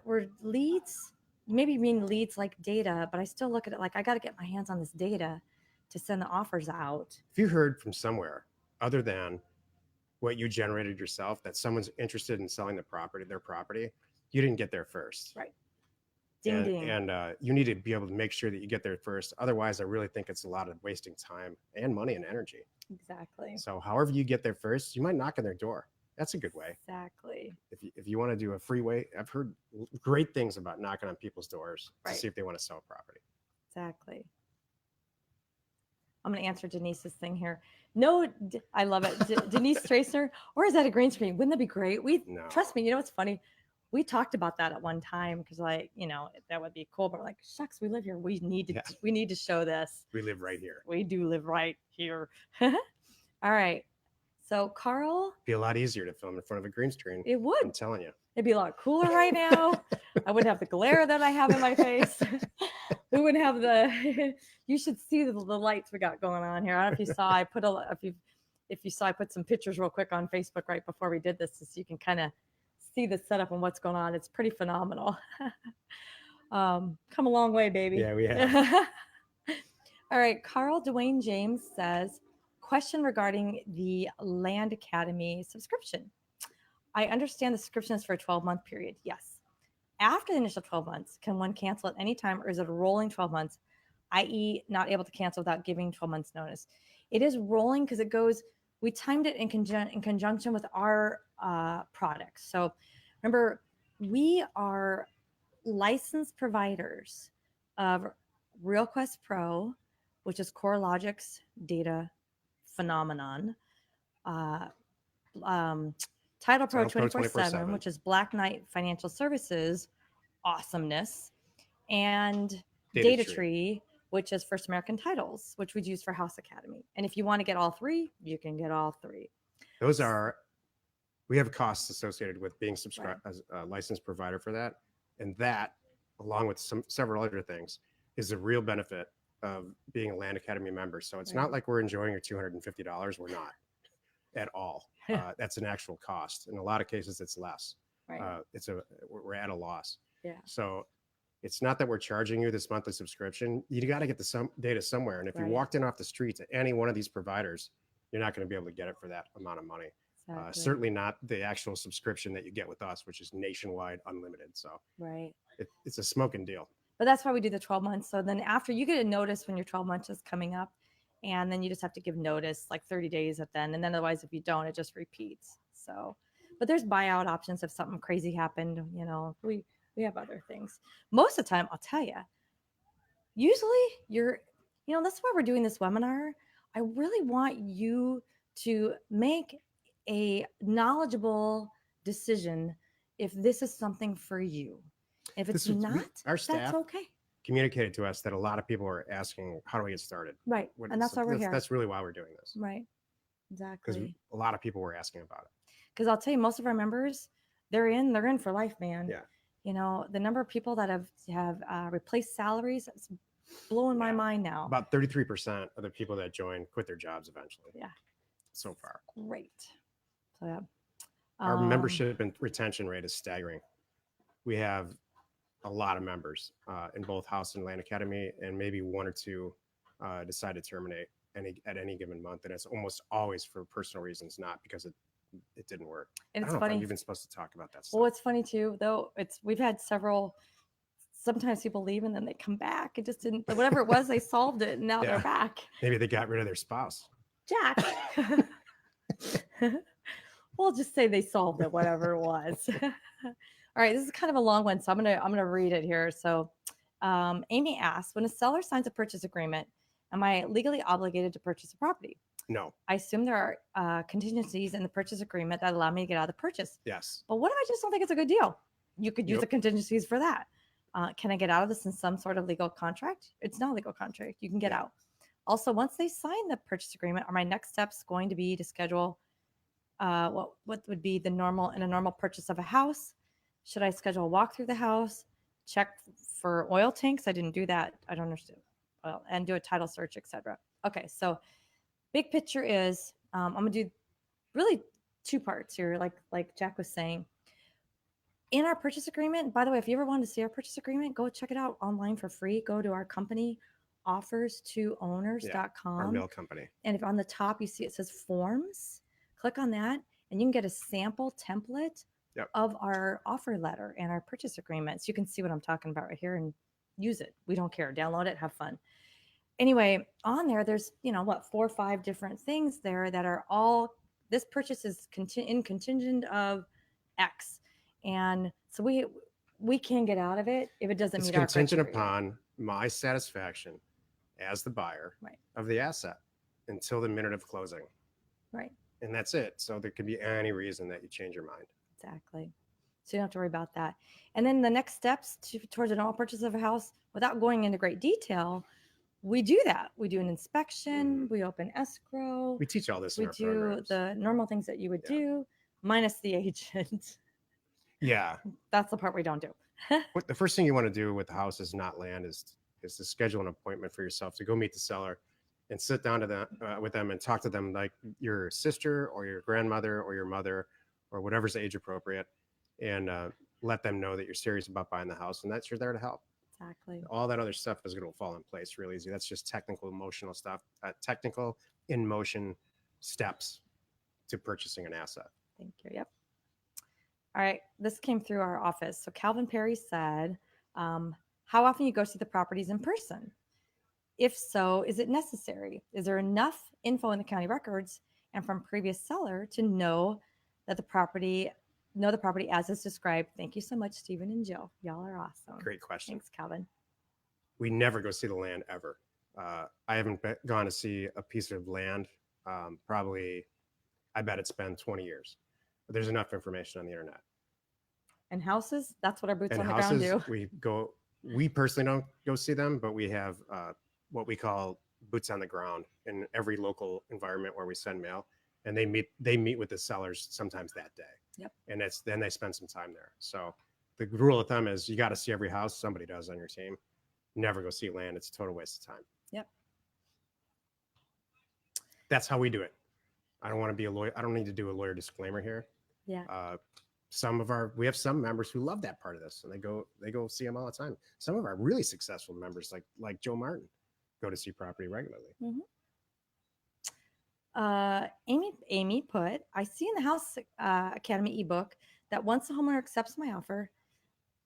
we're leads, maybe mean leads like data, but I still look at it like I got to get my hands on this data to send the offers out. If you heard from somewhere other than what you generated yourself, that someone's interested in selling their property, you didn't get there first. Right. Ding, ding. And you need to be able to make sure that you get there first. Otherwise, I really think it's a lot of wasting time and money and energy. Exactly. So however you get there first, you might knock on their door. That's a good way. Exactly. If you want to do a free way, I've heard great things about knocking on people's doors to see if they want to sell property. Exactly. I'm going to answer Denise's thing here. No, I love it. Denise Tracer, or is that a green screen? Wouldn't that be great? No. Trust me, you know what's funny? We talked about that at one time because, like, you know, that would be cool. But we're like, shucks, we live here. We need to show this. We live right here. We do live right here. All right. So Carl, be a lot easier to film in front of a green screen. It would. I'm telling you. It'd be a lot cooler right now. I wouldn't have the glare that I have in my face. We wouldn't have the. You should see the lights we got going on here. I don't know if you saw. If you saw, I put some pictures real quick on Facebook right before we did this, so you can kind of see the setup and what's going on. It's pretty phenomenal. Come a long way, baby. Yeah, we have. All right, Carl Dwayne James says, question regarding the Land Academy subscription. I understand the subscription is for a 12-month period. Yes. After the initial 12 months, can one cancel at any time, or is it a rolling 12 months, i.e. not able to cancel without giving 12 months notice? It is rolling because it goes, we timed it in conjunction with our products. So remember, we are licensed providers of RealQuest Pro, which is CoreLogic's data phenomenon, Title Pro 24/7, which is Black Knight Financial Services awesomeness, and Data Tree, which is First American Titles, which we'd use for House Academy. And if you want to get all three, you can get all three. We have costs associated with being subscribed as a licensed provider for that. And that, along with several other things, is the real benefit of being a Land Academy member. So it's not like we're enjoying your $250. We're not at all. That's an actual cost. In a lot of cases, it's less. We're at a loss. Yeah. So it's not that we're charging you this monthly subscription. You got to get the data somewhere. And if you walked in off the street to any one of these providers, you're not going to be able to get it for that amount of money. Certainly not the actual subscription that you get with us, which is nationwide unlimited. So it's a smoking deal. But that's why we do the 12 months. So then after you get a notice when your 12 months is coming up, and then you just have to give notice like 30 days at then. And then otherwise, if you don't, it just repeats. So, but there's buyout options if something crazy happened. We have other things. Most of the time, I'll tell you, usually that's why we're doing this webinar. I really want you to make a knowledgeable decision if this is something for you. If it's not, our staff that's okay. communicated to us that a lot of people are asking, how do we get started? Right. And that's why we're here. That's really why we're doing this. Right. Exactly. Because a lot of people were asking about it. Because I'll tell you, most of our members, they're in for life, man. Yeah. The number of people that have replaced salaries, it's blowing my mind now. About 33% of the people that join quit their jobs eventually. Yeah. So far. Great. So yeah. Our membership and retention rate is staggering. We have a lot of members in both House and Land Academy, and maybe one or two decide to terminate at any given month, and it's almost always for personal reasons, not because it didn't work. And I it's don't know funny. if I'm even supposed to talk about that stuff. Well, it's funny too, though. We've had several. Sometimes people leave and then they come back. It just didn't. Whatever it was, they solved it, and now they're back. Maybe they got rid of their spouse. Jack. We'll just say they solved it, whatever it was. All right, this is kind of a long one, so I'm gonna read it here. So, Amy asks, when a seller signs a purchase agreement, am I legally obligated to purchase a property? No. I assume there are contingencies in the purchase agreement that allow me to get out of the purchase. Yes. But what if I just don't think it's a good deal? You could use the contingencies for that. Can I get out of this in some sort of legal contract? It's not a legal contract. You can get out. Also, once they sign the purchase agreement, are my next steps going to be to schedule what would be in a normal purchase of a house? Should I schedule a walk through the house, check for oil tanks? I didn't do that. I don't understand. Well, and do a title search, etc. Okay, so big picture is I'm gonna do really two parts here, like Jack was saying. In our purchase agreement, by the way, if you ever wanted to see our purchase agreement, go check it out online for free. Go to our company, offers2owners.com. Our mail company. And if on the top you see it says forms, click on that and you can get a sample template of our offer letter and our purchase agreement. So you can see what I'm talking about right here and use it. We don't care. Download it, have fun. Anyway, on there, there's, 4 or 5 different things there that are all, this purchase is in contingent of X. And so we can get out of it if it doesn't meet our criteria. It's contingent upon my satisfaction as the buyer of the asset until the minute of closing. Right. And that's it. So there could be any reason that you change your mind. Exactly. So you don't have to worry about that. And then the next steps towards a normal purchase of a house, without going into great detail, we do that. We do an inspection. We open escrow. We teach all this in our do programs. The normal things that you would do, minus the agent. Yeah. That's the part we don't do. What the first thing you want to do with the house is not land, is to schedule an appointment for yourself to go meet the seller and sit down with them and talk to them like your sister or your grandmother or your mother or whatever's age appropriate, and let them know that you're serious about buying the house and that you're there to help. Exactly. All that other stuff is going to fall in place real easy. That's just technical, emotional stuff, technical in motion steps to purchasing an asset. Thank you. Yep. All right. This came through our office. So Calvin Perry said, how often you go see the properties in person? If so, is it necessary? Is there enough info in the county records and from previous seller to know the property as is described? Thank you so much, Stephen and Jill. Y'all are awesome. Great question. Thanks, Calvin. We never go see the land ever. I haven't gone to see a piece of land. Probably, I bet it's been 20 years. But there's enough information on the internet. And houses, that's what our boots on the ground do. We personally don't go see them, but we have what we call boots on the ground in every local environment where we send mail, and they meet with the sellers sometimes that day. Yep. And then they spend some time there. So the rule of thumb is you got to see every house. Somebody does on your team. Never go see land. It's a total waste of time. Yep. That's how we do it. I don't want to be a lawyer. I don't need to do a lawyer disclaimer here. Yeah. We have some members who love that part of this, and they go see them all the time. Some of our really successful members, like Joe Martin, go to see property regularly. Mm-hmm. Amy put, I see in the House Academy ebook that once the homeowner accepts my offer,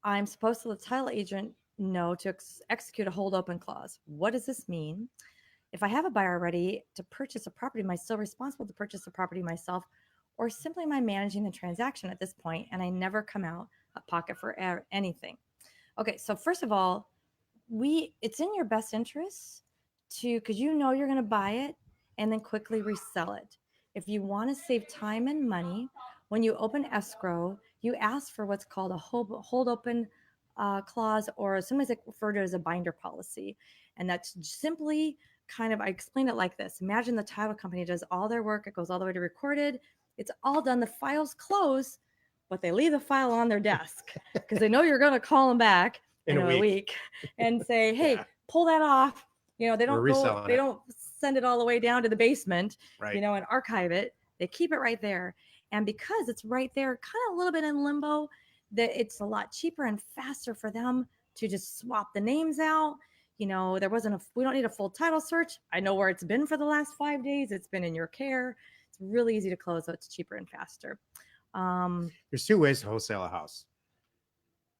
I'm supposed to let the title agent know to execute a hold open clause. What does this mean? If I have a buyer ready to purchase a property, am I still responsible to purchase the property myself, or simply am I managing the transaction at this point and I never come out of pocket for anything? Okay, so first of all, it's in your best interest to, because you know you're going to buy it and then quickly resell it. If you want to save time and money, when you open escrow, you ask for what's called a hold open clause, or sometimes it's referred to as a binder policy. And that's simply kind of, I explain it like this. Imagine the title company does all their work, it goes all the way to recorded, it's all done, the file's closed, but they leave the file on their desk because they know you're going to call them back in a week and say, hey, Yeah. pull that off. They We're don't reselling it. don't send it all the way down to the basement, Right. and archive it. They keep it right there. And because it's right there, kind of a little bit in limbo, that it's a lot cheaper and faster for them to just swap the names out. We don't need a full title search. I know where it's been for the last 5 days. It's been in your care. It's really easy to close, so it's cheaper and faster. There's two ways to wholesale a house.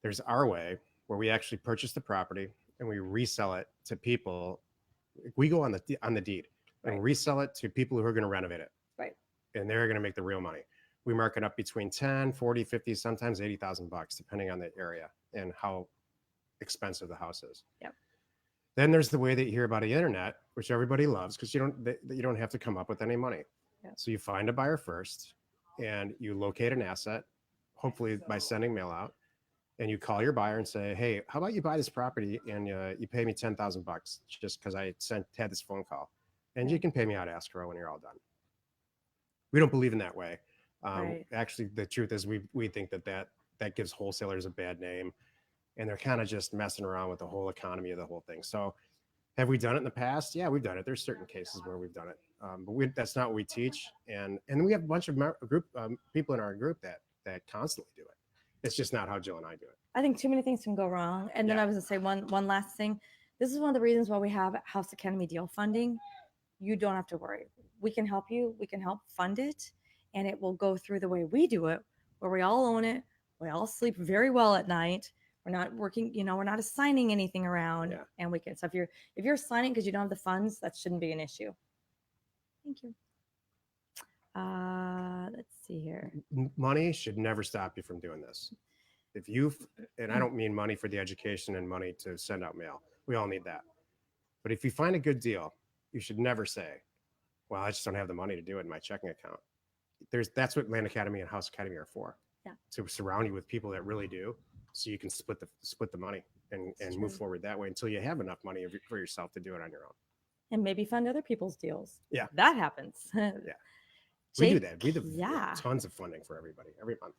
There's our way, where we actually purchase the property and we resell it to people. We go on the deed and Right. resell it to people who are going to renovate it. Right. And they're going to make the real money. We mark it up between 10, 40, 50, sometimes $80,000, depending on the area and how expensive the house is. Yep. Then there's the way that you hear about the internet, which everybody loves because you don't have to come up with any money. Yep. So you find a buyer first and you locate an asset, hopefully by sending mail out, and you call your buyer and say, hey, how about you buy this property and you pay me $10,000 just because I had this phone call, and you can pay me out escrow when you're all done. We don't believe in that way. Right. Actually, the truth is we think that gives wholesalers a bad name, and they're kind of just messing around with the whole economy of the whole thing. So have we done it in the past? Yeah, we've done it. There's certain cases where we've done it, but that's not what we teach. And we have a bunch of people in our group that constantly do it. It's just not how Jill and I do it. I think too many things can go wrong. And then I was going to say one last thing. This is one of the reasons why we have House Academy deal funding. You don't have to worry. We can help you. We can help fund it, and it will go through the way we do it, where we all own it. We all sleep very well at night. We're not working, we're not assigning anything around, and we can. So if you're assigning because you don't have the funds, that shouldn't be an issue. Thank you. Let's see here. Money should never stop you from doing this. And I don't mean money for the education and money to send out mail. We all need that. But if you find a good deal, you should never say, well, I just don't have the money to do it in my checking account. That's what Land Academy and House Academy are for. Yeah. To surround you with people that really do, so you can split the money and move forward that way until you have enough money for yourself to do it on your own. And maybe fund other people's deals. Yeah. That happens. Yeah. Jake, we do that. We do tons of funding for everybody every month.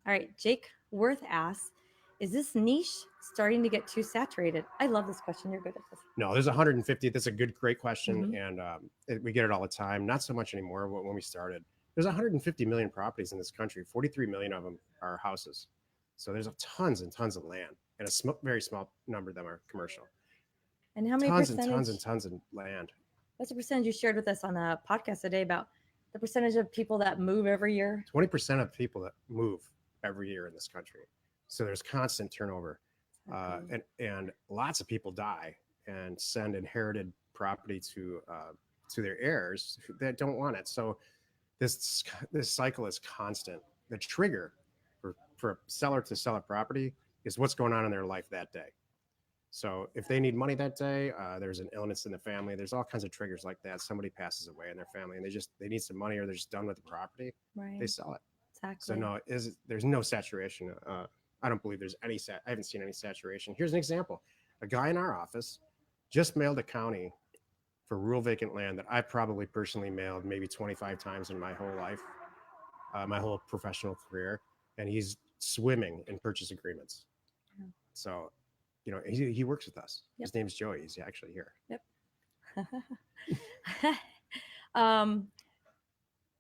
All right. Jake Worth asks, is this niche starting to get too saturated? I love this question. You're good at this. No, there's 150. That's a great question. Mm-hmm. And we get it all the time. Not so much anymore. When we started, there's 150 million properties in this country. 43 million of them are houses. So there's tons and tons of land, and a very small number of them are commercial. And how many tons percentage? and tons of land. What's the percentage you shared with us on the podcast today about the percentage of people that move every year? 20% of people that move every year in this country. So there's constant turnover, and lots of people die and send inherited property to their heirs that don't want it. So this cycle is constant. The trigger for a seller to sell a property is what's going on in their life that day. So if they need money that day, there's an illness in the family. There's all kinds of triggers like that. Somebody passes away in their family, and they need some money, or they're just done with the property. Right. They sell it. Exactly. So there's no saturation. I don't believe there's any. I haven't seen any saturation. Here's an example: a guy in our office just mailed a county for rural vacant land that I probably personally mailed maybe 25 times in my whole life, my whole professional career, and he's swimming in purchase agreements. Yeah. So, he works with us. Yep. His name's Joey. He's actually here. Yep.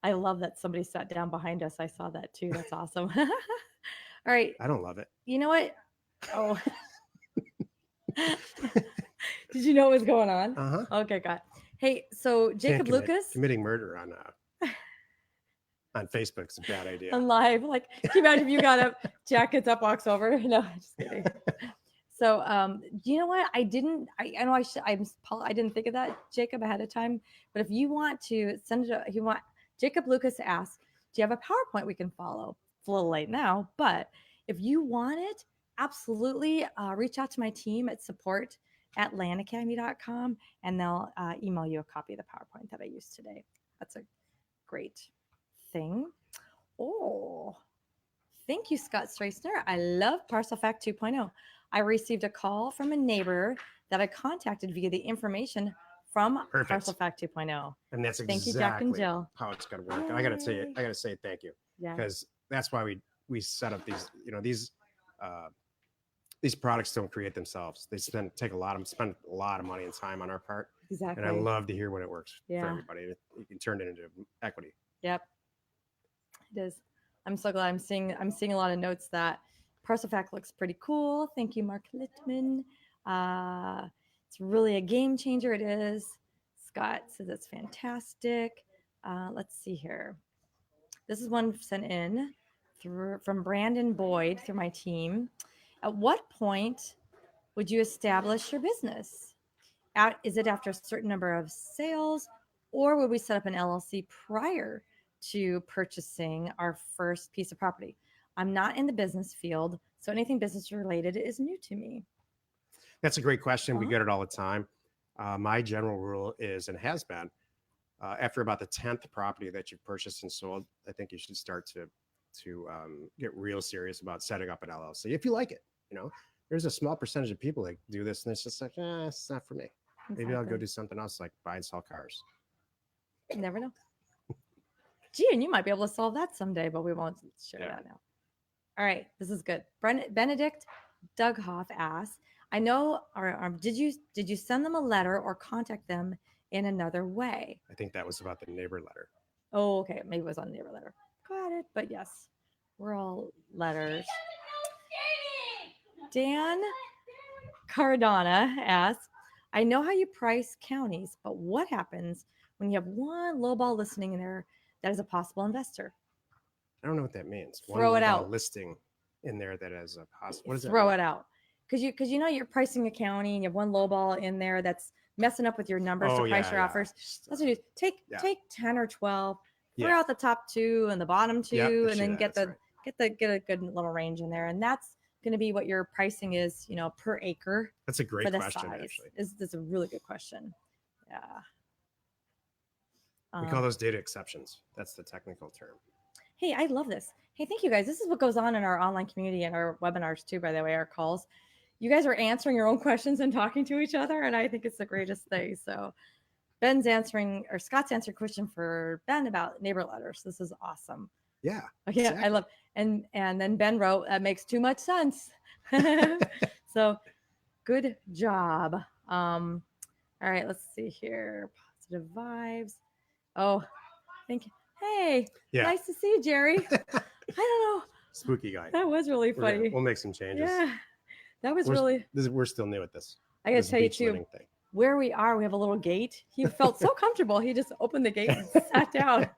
I love that somebody sat down behind us. I saw that too. That's awesome. All right. I don't love it. You know what? Oh. Did you know what was going on? Uh-huh. Okay, got it. Hey, so Jacob Lucas committing murder on on Facebook is a bad idea. On live. Like, can you imagine if you got up, Jack gets up, walks over? No, just kidding. So, you know what? I know I didn't think of that, Jacob, ahead of time. But if you want to send it, if you want, Jacob Lucas asks, do you have a PowerPoint we can follow? It's a little late now, but if you want it, absolutely reach out to my team at support@landacademy.com and they'll email you a copy of the PowerPoint that I used today. That's a great thing. Oh, thank you, Scott Streisner. I love ParcelFact 2.0. I received a call from a neighbor that I contacted via the information from Perfect. ParcelFact 2.0. And that's Thank you, Jack and exactly Jill. how it's going to work. And I got to say thank you, Yeah. because that's why we set up these, these products don't create themselves. They spend a lot of money and time on our part. Exactly. And I love to hear when it works for Yeah. everybody. You can turn it into equity. Yep. It is. I'm so glad I'm seeing a lot of notes that ParcelFact looks pretty cool. Thank you, Mark Littman. It's really a game changer. It is. Scott says it's fantastic. Let's see here. This is one sent in from Brandon Boyd through my team. At what point would you establish your business? Is it after a certain number of sales, or would we set up an LLC prior to purchasing our first piece of property? I'm not in the business field, so anything business related is new to me. That's a great question. We get it all the time. My general rule is, and has been, after about the 10th property that you've purchased and sold, I think you should start to get real serious about setting up an LLC if you like it. There's a small percentage of people that do this, and it's just like, it's not for me. Exactly. Maybe I'll go do something else, like buy and sell cars. You never know. Gee, and you might be able to solve that someday, but we won't share that now. All right, this is good. Benedict Dughoff asks, I know, did you send them a letter or contact them in another way? I think that was about the neighbor letter. Oh, okay. Maybe it was on the neighbor letter. Got it. But yes, we're all letters. Dan Cardona asks, I know how you price counties, but what happens when you have one lowball listing in there that is a possible investor? I don't know what that means. Throw it out. Listing in there that is a possible. What does Throw that it out. Because you're pricing a county and you have one lowball in there that's messing up with your numbers to price your offers. That's what you do. Take 10 or 12, throw out the top 2 and the bottom 2, and then get a good little range in there. And that's going to be what your pricing is, per acre. That's a great question, actually. That's a really good question. Yeah. We call those data exceptions. That's the technical term. Hey, I love this. Hey, thank you guys. This is what goes on in our online community and our webinars too, by the way, our calls. You guys are answering your own questions and talking to each other, and I think it's the greatest thing. So Scott's answering a question for Ben about neighbor letters. This is awesome. Yeah. Okay, exactly. I love, and then Ben wrote, that makes too much sense. So good job. All right, let's see here. Positive vibes. Oh, thank you. Hey, nice to see you, Jerry. I don't know. Spooky guy. That was really funny. We'll make some changes. Yeah, that was we're still new at this. I gotta tell you too, where we are, we have a little gate. He felt so comfortable. He just opened the gate and sat down.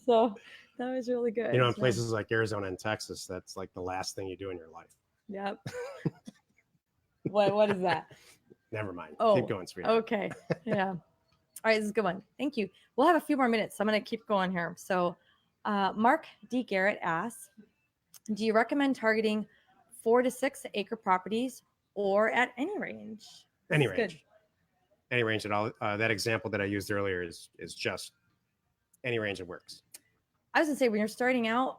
So that was really good. In places like Arizona and Texas, that's like the last thing you do in your life. Yep. What is that? Never mind. Oh, keep going, sweetheart. Okay. Yeah. All right, this is a good one. Thank you. We'll have a few more minutes, so I'm going to keep going here. So Mark D. Garrett asks, do you recommend targeting 4 to 6 acre properties or at any range? Any range. Good. Any range at all. That example that I used earlier is just any range that works. I was going to say, when you're starting out,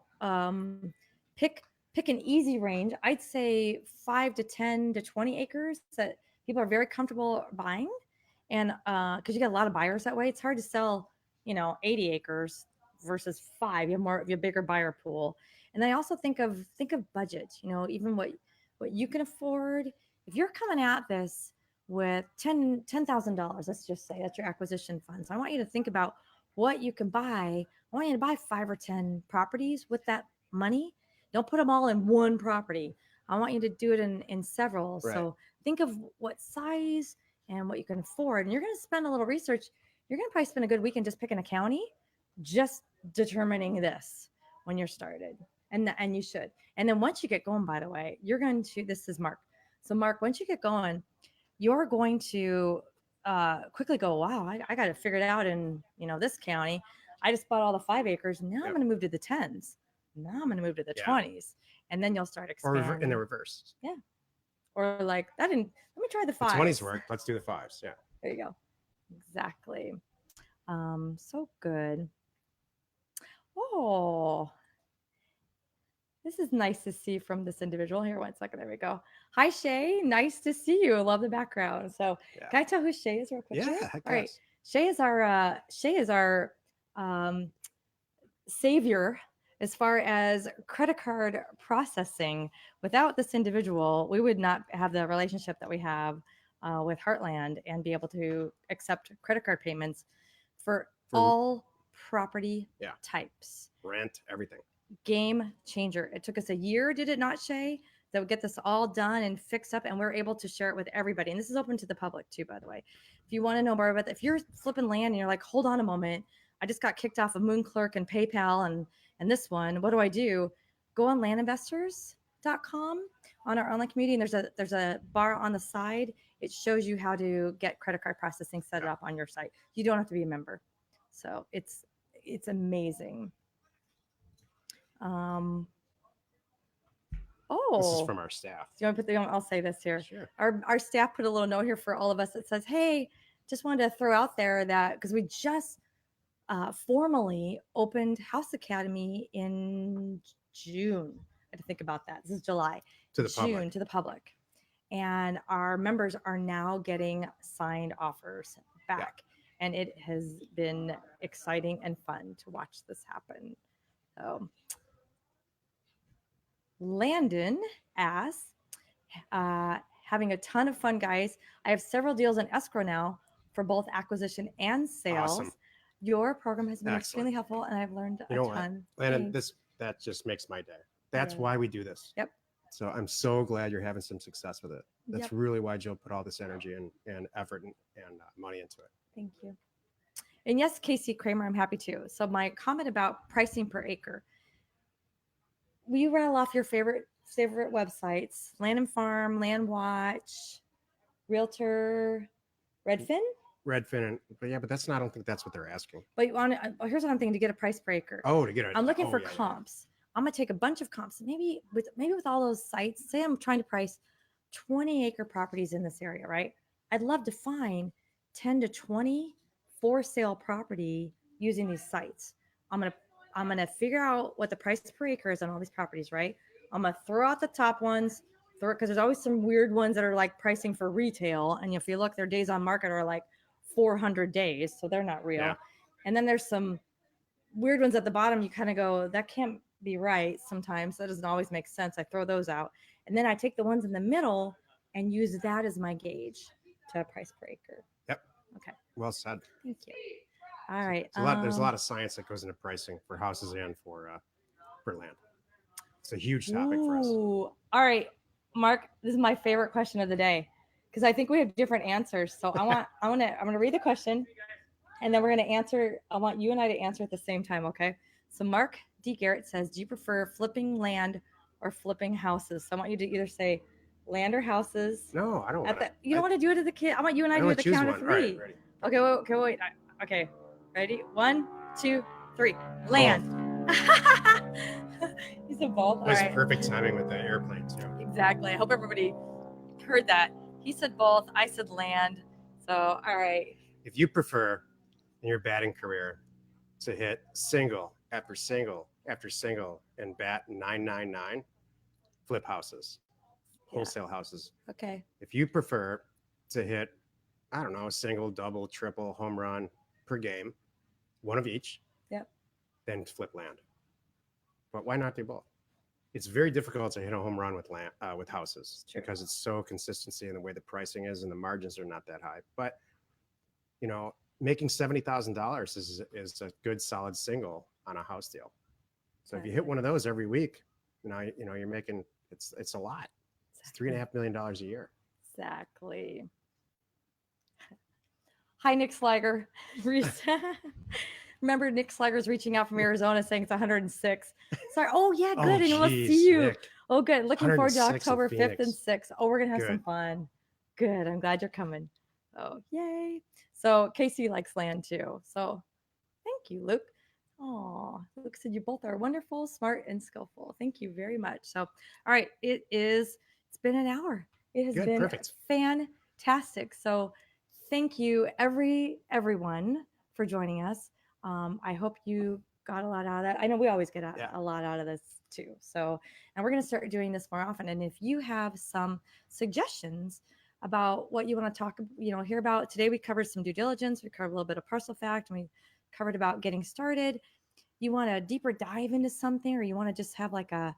pick an easy range. I'd say 5 to 10 to 20 acres that people are very comfortable buying. And because you get a lot of buyers that way, it's hard to sell, 80 acres versus 5. You have a bigger buyer pool. And I also think of budget, even what you can afford. If you're coming at this with $10,000, let's just say that's your acquisition funds. I want you to think about what you can buy. I want you to buy 5 or 10 properties with that money. Don't put them all in one property. I want you to do it in several. Right. So think of what size and what you can afford. And you're going to spend a little research. You're going to probably spend a good weekend just picking a county just determining this when you're started, and you should. And then once you get going, by the way, you're going to. This is Mark. So Mark, once you get going, you're going to quickly go, wow, I got to figure it out in this county. I just bought all the 5 acres. Now I'm Yep. going to move to the 10s. Now I'm going to move to the Yeah. 20s, and then you'll start Or expanding. in the reverse. Yeah. Or like that didn't. Let me try the 5s. The 20s work. Let's do the 5s. Yeah. There you go. Exactly. So good. Oh, this is nice to see from this individual. Here, 1 second. There we go. Hi, Shay. Nice to see you. Love the background. So, Yeah. can I tell who Shay is real quick? Yeah. All right. Shay is our savior as far as credit card processing. Without this individual, we would not have the relationship that we have with Heartland and be able to accept credit card payments for all property types. Rent, everything. Game changer. It took us a year, did it not, Shay, that would get this all done and fixed up, and we're able to share it with everybody. And this is open to the public too, by the way. If you want to know more about that, if you're flipping land and you're like, hold on a moment, I just got kicked off of Moon Clerk and PayPal and this one, what do I do? Go on landinvestors.com on our online community, and there's a bar on the side. It shows you how to get credit card processing set up on your site. You don't have to be a member. So it's amazing. This is from our staff. Do you want to put I'll say this here. Sure. Our staff put a little note here for all of us that says, hey, just wanted to throw out there that because we just formally opened House Academy in June. I had to think about that. This is July. To the public. And our members are now getting signed offers back. Yeah. And it has been exciting and fun to watch this happen. So Landon asks, having a ton of fun, guys. I have several deals in escrow now for both acquisition and sales. Awesome. Your program has been extremely helpful, and I've learned a ton. Landon, that just makes my day. That's why we do this. Yep. So I'm so glad you're having some success with it. That's really why Jill put all this energy and effort and money into it. Thank you. And yes, Casey Kramer, I'm happy to. So my comment about pricing per acre. Will you rattle off your favorite websites? Land and Farm, Land Watch, Realtor, Redfin? Redfin, but that's not. I don't think that's what they're asking. But here's what I'm thinking to get a price per acre. Oh, to get it. I'm looking for comps. I'm gonna take a bunch of comps. Maybe with all those sites. Say I'm trying to price 20-acre properties in this area, right? I'd love to find 10 to 20 for sale property using these sites. I'm gonna figure out what the price per acre is on all these properties, right? I'm gonna throw out the top ones, because there's always some weird ones that are like pricing for retail, and if you look, their days on market are like 400 days, so they're not real. Yeah. And then there's some weird ones at the bottom. You kind of go, that can't be right. Sometimes that doesn't always make sense. I throw those out, and then I take the ones in the middle and use that as my gauge to price per acre. Yep. Okay. Well said. Thank you. All right. There's a lot of science that goes into pricing for houses and for land. It's a huge topic for us. All right, Mark, this is my favorite question of the day because I think we have different answers. So I'm gonna read the question, and then we're gonna answer. I want you and I to answer at the same time. Okay. So Mark D. Garrett says, "Do you prefer flipping land or flipping houses?" So I want you to either say land or houses. No, I don't. You don't want to do it to the kid. I want you and I to do it at the count of 3. Right, ready. Okay, wait. Okay, ready? 1, 2, 3. Land. He said both. It was perfect timing with the airplane too. Exactly. I hope everybody heard that. He said both. I said land. So, all right. If you prefer in your batting career to hit single after single after single and bat 999, flip houses, wholesale houses. Okay. If you prefer to hit, I don't know, a single, double, triple, home run per game, one of each, then flip land. But why not do both? It's very difficult to hit a home run with land with houses because it's so consistency in the way the pricing is and the margins are not that high. But making $70,000 is a good solid single on a house deal. So if you hit one of those every week, you're making it's a lot. It's $3.5 million a year. Exactly. Hi, Nick Slager. remember Nick Slager's reaching out from Arizona saying it's 106. Sorry. Oh yeah, good. And we'll geez, see you. Nick. Oh, good. Looking forward to 106 in October 5th and Phoenix. 6th. Oh, we're gonna have some Good. fun. Good. I'm glad you're coming. Oh, yay. So Casey likes land too. So thank you, Luke. Oh, Luke said you both are wonderful, smart, and skillful. Thank you very much. So, all right, it's been an hour. It has Good, been perfect. fantastic. So thank you everyone for joining us. I hope you got a lot out of that. I know we always get a lot out of this too. So, and we're going to start doing this more often. And if you have some suggestions about what you want to talk, hear about today, we covered some due diligence. We covered a little bit of ParcelFact, and we covered about getting started. You want a deeper dive into something, or you want to just have like a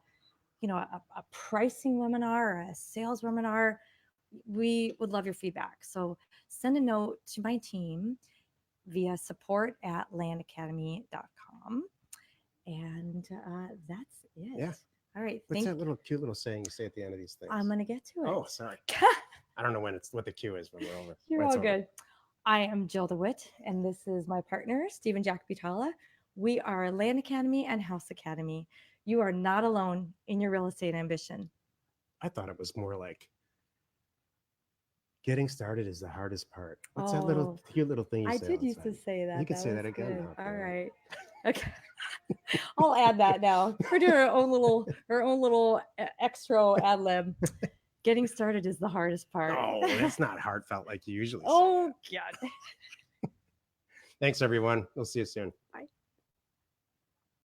pricing webinar or a sales webinar, we would love your feedback. So send a note to my team via support@landacademy.com. And that's it. Yeah. All right. What's that little cute little saying you say at the end of these things? I'm going to get to it. Oh, sorry. I don't know what the cue is when we're over. You're all good. I am Jill DeWitt, and this is my partner, Stephen Jack Butala. We are Land Academy and House Academy. You are not alone in your real estate ambition. I thought it was more like getting started is the hardest part. What's that little cute little thing you say? I did used to say that. You can say that again now. All right. Okay. I'll add that now. We're doing our own little extra ad lib. Getting started is the hardest part. Oh, that's not heartfelt like you usually say. Oh, God. Thanks, everyone. We'll see you soon. Bye.